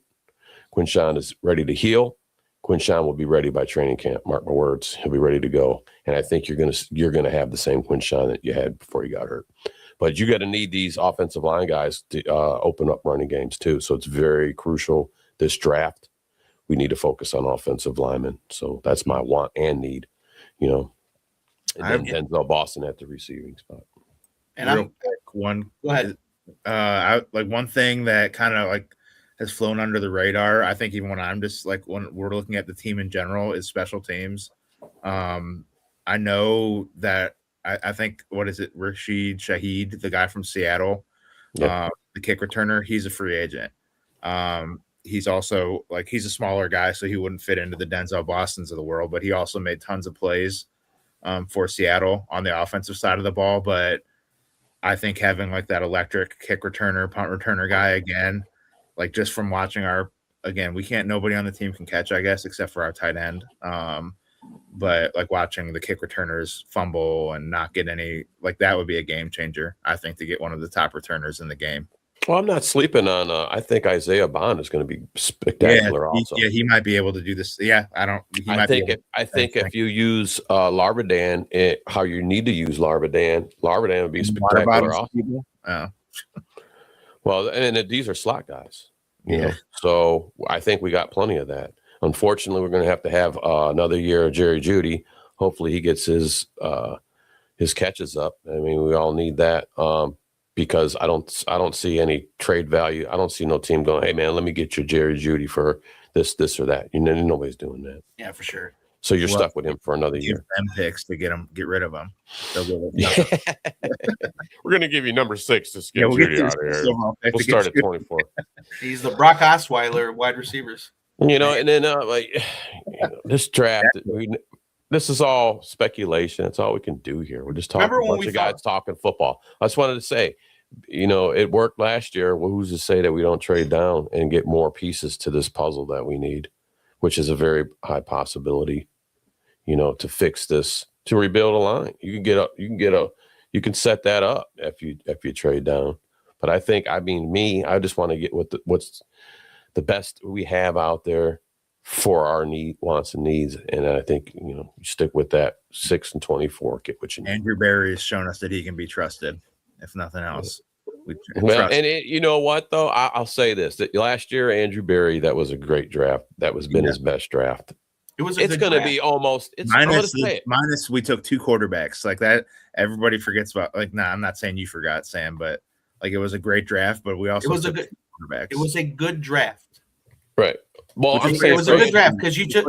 Quinshawn is ready to heal. Quinshawn will be ready by training camp. Mark my words, he'll be ready to go. And I think you're gonna have the same Quinshawn that you had before you got hurt. But you got to need these offensive line guys to open up running games too. So it's very crucial this draft. We need to focus on offensive linemen. So that's my want and need, you know. And then Denzel Boston at the receiving spot. And real quick, go ahead. One thing that kind of like has flown under the radar, I think, even when I'm just like, when we're looking at the team in general, is special teams. I know that I think, what is it, Rashid Shaheed, the guy from Seattle, the kick returner, he's a free agent. He's also like, he's a smaller guy, so he wouldn't fit into the Denzel Bostons of the world, but he also made tons of plays for Seattle on the offensive side of the ball. But I think having like that electric kick returner, punt returner guy again, like just from watching nobody on the team can catch, I guess, except for our tight end. But like watching the kick returners fumble and not get any, like that would be a game changer, I think, to get one of the top returners in the game. Well, I'm not sleeping on. I think Isaiah Bond is going to be spectacular. Also, he might be able to do this. Yeah, I think if you use Larbadan, how you need to use Larbadan would be spectacular. Also. Oh. Well, and these are slot guys, you know. So I think we got plenty of that. Unfortunately, we're going to have another year of Jerry Jeudy. Hopefully, he gets his catches up. I mean, we all need that. Because I don't see any trade value. I don't see no team going, hey man, let me get your Jerry Jeudy for this or that. You know, nobody's doing that. Yeah, for sure. So you're stuck with him for another year. Them picks to get rid of him. We're gonna give you number 6 to get Jeudy out of here. We'll start at 24. He's the Brock Osweiler wide receivers. You know, and then this draft, this is all speculation. That's all we can do here. We're just talking. A bunch of guys talking football. I just wanted to say, it worked last year. Well, who's to say that we don't trade down and get more pieces to this puzzle that we need, which is a very high possibility, to fix this, to rebuild a line. You can set that up if you trade down. But I just want to get what's the best we have out there for our wants and needs. And I think, you stick with that 6 and 24, get what you need. Andrew Berry has shown us that he can be trusted, if nothing else. You know what, though? I'll say this, that last year, Andrew Berry, that was a great draft. That was been his best draft. It's going to be almost minus we took 2 quarterbacks like that. Everybody forgets about, like, I'm not saying you forgot, Sam, but like it was a great draft, but we also took quarterbacks. It was a good draft. Right. Well, it was a good draft because you took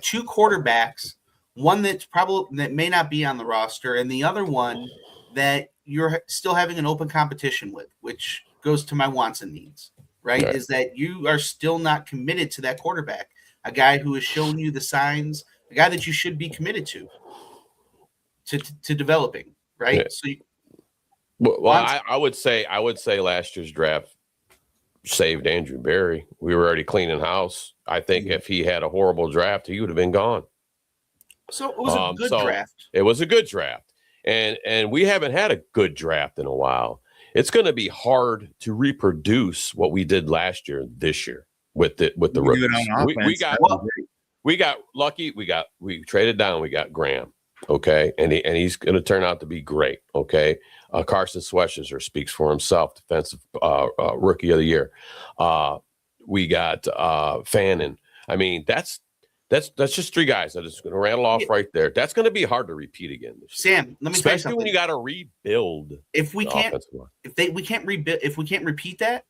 2 quarterbacks, one that may not be on the roster, and the other one that you're still having an open competition with, which goes to my wants and needs, right? Is that you are still not committed to that quarterback, a guy who has shown you the signs, a guy that you should be committed to developing, right? Yeah. So I would say last year's draft saved Andrew Berry. We were already cleaning house. I think if he had a horrible draft, he would have been gone. So it was a good draft. It was a good draft. And we haven't had a good draft in a while. It's going to be hard to reproduce what we did last year this year with the rookies. We got lucky. We traded down. We got Graham. Okay. And he's going to turn out to be great. Okay. Carson Schwarzenegger speaks for himself. Defensive rookie of the year. We got Fannin. I mean, that's just 3 guys. I'm just going to rattle off right there. That's going to be hard to repeat again. Sam, let me tell you something. When you got to rebuild. If we can't repeat that,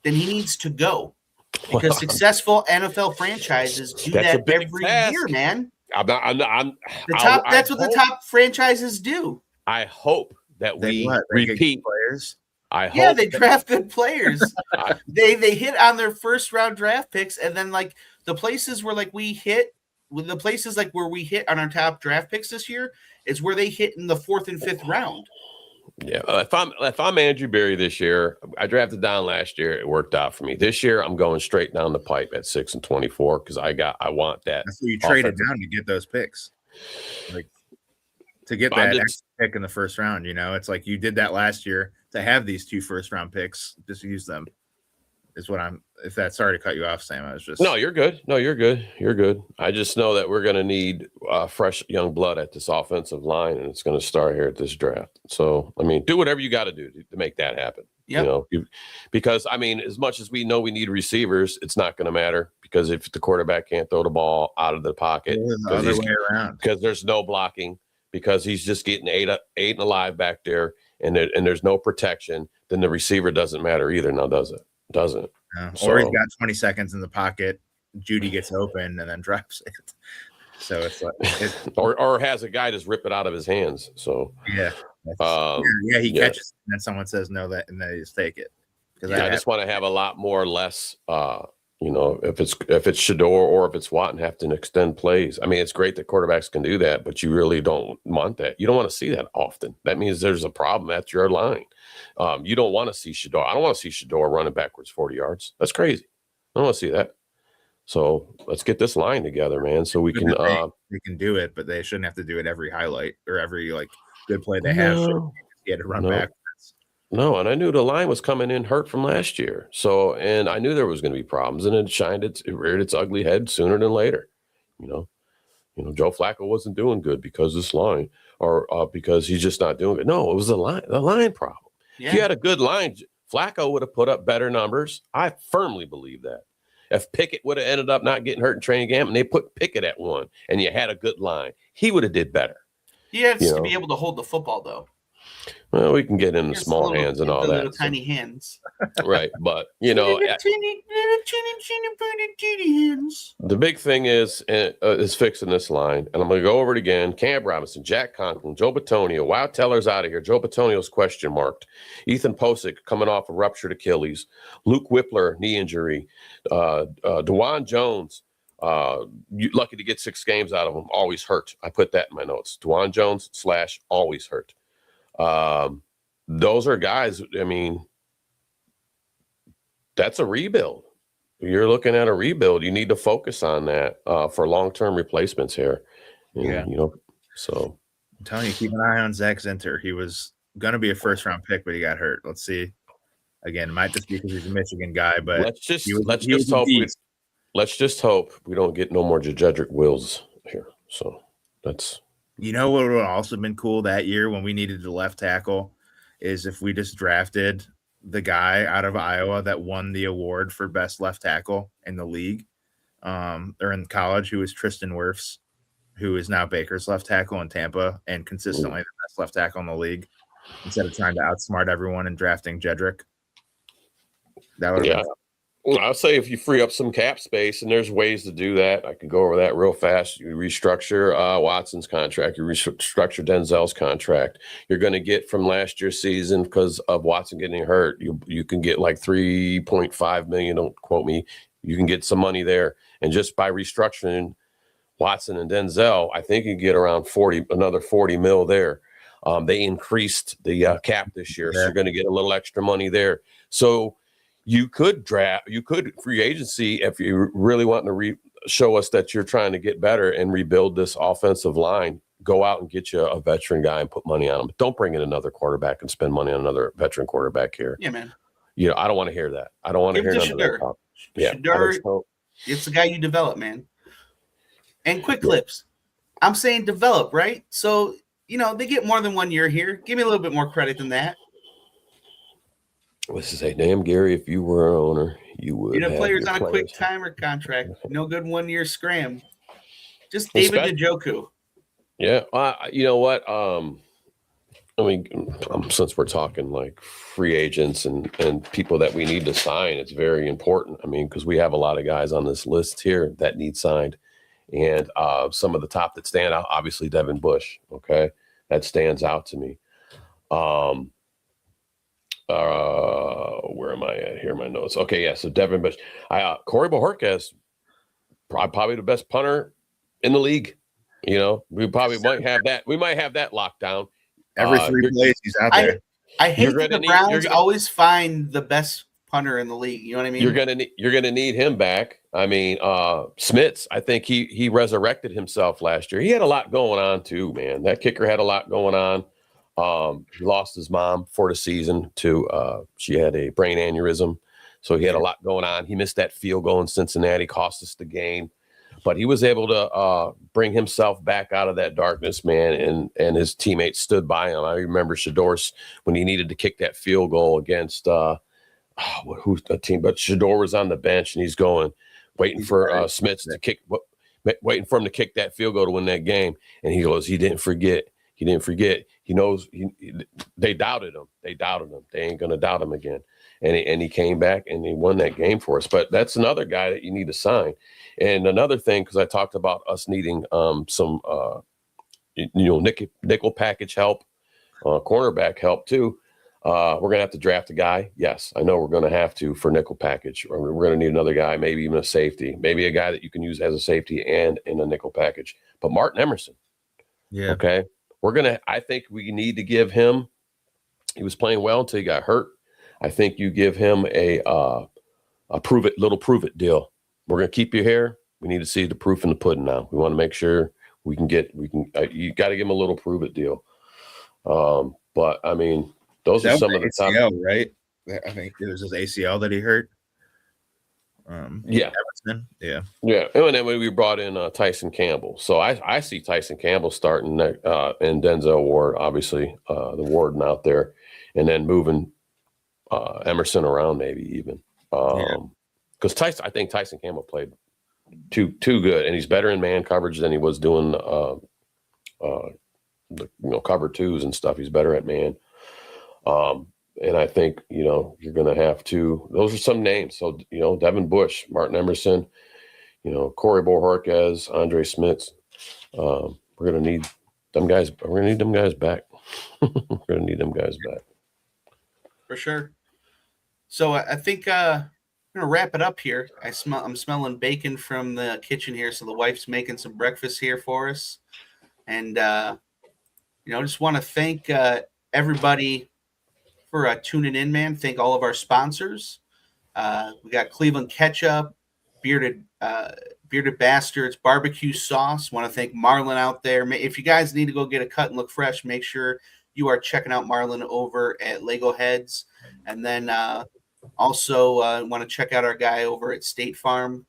then he needs to go. Because successful NFL franchises do that every year, man. That's what the top franchises do. I hope that we repeat players. They draft good players. They hit on their first round draft picks, and then like the places where we hit on our top draft picks this year is where they hit in the 4th and 5th round. Yeah, if I'm Andrew Berry this year, I drafted down last year. It worked out for me. This year, I'm going straight down the pipe at 6 and 24 because I want that. That's what you traded down to get those picks, to get that extra pick in the first round. It's like you did that last year to have these 2 first-round picks. Just use them. Is what I'm. If that's sorry to cut you off, Sam. I was just. No, you're good. No, you're good. You're good. I just know that we're going to need fresh young blood at this offensive line, and it's going to start here at this draft. So, I mean, do whatever you got to do to make that happen. Yeah. Because I mean, as much as we know we need receivers, it's not going to matter because if the quarterback can't throw the ball out of the pocket, because there's no blocking, because he's just getting ate and alive back there, and there's no protection, then the receiver doesn't matter either. Now, does it? Doesn't. Or he's got 20 seconds in the pocket. Judy gets open and then drops it. So it's like, or has a guy just rip it out of his hands. So he catches and then someone says no, and then they just take it. I just want to have a lot more less. If it's Shador or if it's Watson, have to extend plays. I mean, it's great that quarterbacks can do that, but you really don't want that. You don't want to see that often. That means there's a problem at your line. You don't want to see Shador. I don't want to see Shador running backwards 40 yards. That's crazy. I don't want to see that. So let's get this line together, man. So we can. They can do it, but they shouldn't have to do it every highlight or every good play they have. You had to run backwards. No, and I knew the line was coming in hurt from last year. So, and I knew there was going to be problems, and it reared its ugly head sooner than later. Joe Flacco wasn't doing good because of this line, or because he's just not doing good. No, it was the line problem. Yeah. If you had a good line, Flacco would have put up better numbers. I firmly believe that. If Pickett would have ended up not getting hurt in training camp, and they put Pickett at 1, and you had a good line, he would have did better. He has to be able to hold the football, though. Well, we can get into small hands and all that. Little tiny hands. Right. But, little hands. The big thing is fixing this line. And I'm going to go over it again. Cam Robinson, Jack Conklin, Joe Bitonio. Wow, Teller's out of here. Joe Bitonio's question marked. Ethan Posick coming off a ruptured Achilles. Luke Whippler, knee injury. DeJuan Jones. Lucky to get 6 games out of him. Always hurt. I put that in my notes. DeJuan Jones / always hurt. those are guys. I mean, that's a rebuild. You're looking at a rebuild. You need to focus on that for long-term replacements here. And, Yeah. So I'm telling you, keep an eye on Zach Zinter. He was going to be a first-round pick, but he got hurt. Let's see. Again, it might just be because he's a Michigan guy, but let's just hope let's just hope we don't get no more Jedrick Wills here. So that's what would have also been cool that year when we needed the left tackle is if we just drafted the guy out of Iowa that won the award for best left tackle in the league, or in college, who was Tristan Wirfs, who is now Baker's left tackle in Tampa and consistently the best left tackle in the league, instead of trying to outsmart everyone and drafting Jedrick. That would have been Well, I'll say if you free up some cap space, and there's ways to do that. I can go over that real fast. You restructure Watson's contract. You restructure Denzel's contract. You're going to get from last year's season, because of Watson getting hurt, you can get like $3.5 million. Don't quote me. You can get some money there, and just by restructuring Watson and Denzel, I think you get around another 40 mil there. They increased the cap this year, so you're going to get a little extra money there. So you could free agency if you really want to show us that you're trying to get better and rebuild this offensive line. Go out and get you a veteran guy and put money on him. Don't bring in another quarterback and spend money on another veteran quarterback here. Yeah, man. I don't want to hear that. I don't want to hear none of that talk. Yeah, Shedeur, it's the guy you develop, man. And quick clips. I'm saying develop, right? So, they get more than 1 year here. Give me a little bit more credit than that. This is a damn Gary. If you were an owner, you would. Players on a quick timer contract. No good 1 year scram. Just David Njoku. Yeah, you know what? I mean, since we're talking like free agents and people that we need to sign, it's very important. I mean, because we have a lot of guys on this list here that need signed, and some of the top that stand out, obviously Devin Bush. Okay, that stands out to me. Where am I at here? My notes. Okay, yeah. So Devin Bush, Corey Bojorquez, probably the best punter in the league. We probably might have that. We might have that locked down. Every 3 plays he's out there. I hate that the Browns always find the best punter in the league. You know what I mean? You're gonna need him back. I mean, Smits, I think he resurrected himself last year. He had a lot going on too, man. That kicker had a lot going on. He lost his mom for the season to she had a brain aneurysm, so he had a lot going on. He missed that field goal in Cincinnati, cost us the game, but he was able to bring himself back out of that darkness, man, and his teammates stood by him. I remember Shedeur when he needed to kick that field goal against who's the team, but Shedeur was on the bench and he's waiting for Smits to kick, waiting for him to kick that field goal to win that game, and he goes, he didn't forget. He knows. They doubted him. They ain't gonna doubt him again. And he came back and he won that game for us. But that's another guy that you need to sign. And another thing, because I talked about us needing some nickel package help, cornerback help too. We're gonna have to draft a guy. Yes, I know we're gonna have to for nickel package. We're gonna need another guy, maybe even a safety, maybe a guy that you can use as a safety and in a nickel package. But Martin Emerson. Yeah. Okay. I think we need to give him, he was playing well until he got hurt. I think you give him a prove it deal. We're going to keep you here. We need to see the proof in the pudding now. We want to make sure you got to give him a little prove it deal. But I mean, those are some of the ACL, top, right? I think it was his ACL that he hurt. Yeah. Yeah. And then we brought in Tyson Campbell. So I see Tyson Campbell starting and Denzel Ward, obviously, the warden out there, and then moving Emerson around maybe even. Because I think Tyson Campbell played too good, and he's better in man coverage than he was doing cover twos and stuff. He's better at man. And I think, you're going to have to, those are some names. So, Devin Bush, Martin Emerson, Corey Bojorquez, Andre Smits. We're going to need them guys. We're going to need them guys back. We're going to need them guys back. For sure. So I think I'm going to wrap it up here. I'm smelling bacon from the kitchen here. So the wife's making some breakfast here for us. And, just want to thank everybody for tuning in, man. Thank all of our sponsors. We got Cleveland Ketchup, Bearded Bastards, barbecue sauce. Want to thank Marlon out there. If you guys need to go get a cut and look fresh, make sure you are checking out Marlon over at Lego Heads. And then also want to check out our guy over at State Farm,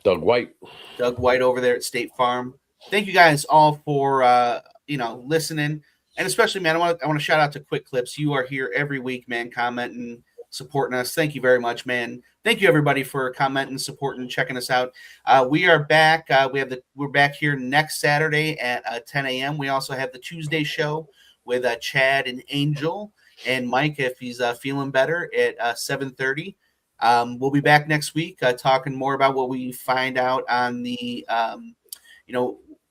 Doug White over there at State Farm. Thank you guys all for listening, and especially, man, I want to shout out to Quick Clips. You are here every week, man, commenting, supporting us. Thank you very much, man. Thank you everybody for commenting, supporting, checking us out. We are back. We're back here next Saturday at 10 a.m. We also have the Tuesday show with Chad and Angel and Mike if he's feeling better at 7:30. We'll be back next week talking more about what we find out on the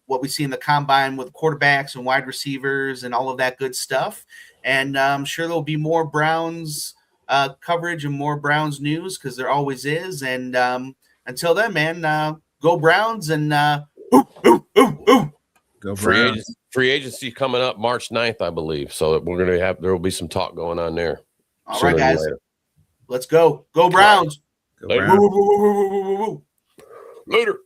what we see in the combine with quarterbacks and wide receivers and all of that good stuff. And I'm sure there'll be more Browns coverage and more Browns news because there always is. And until then, man, go Browns and Go Browns. free agency coming up March 9th, I believe. So there will be some talk going on there. All right, guys, let's go. Go Browns. Go Browns. Later.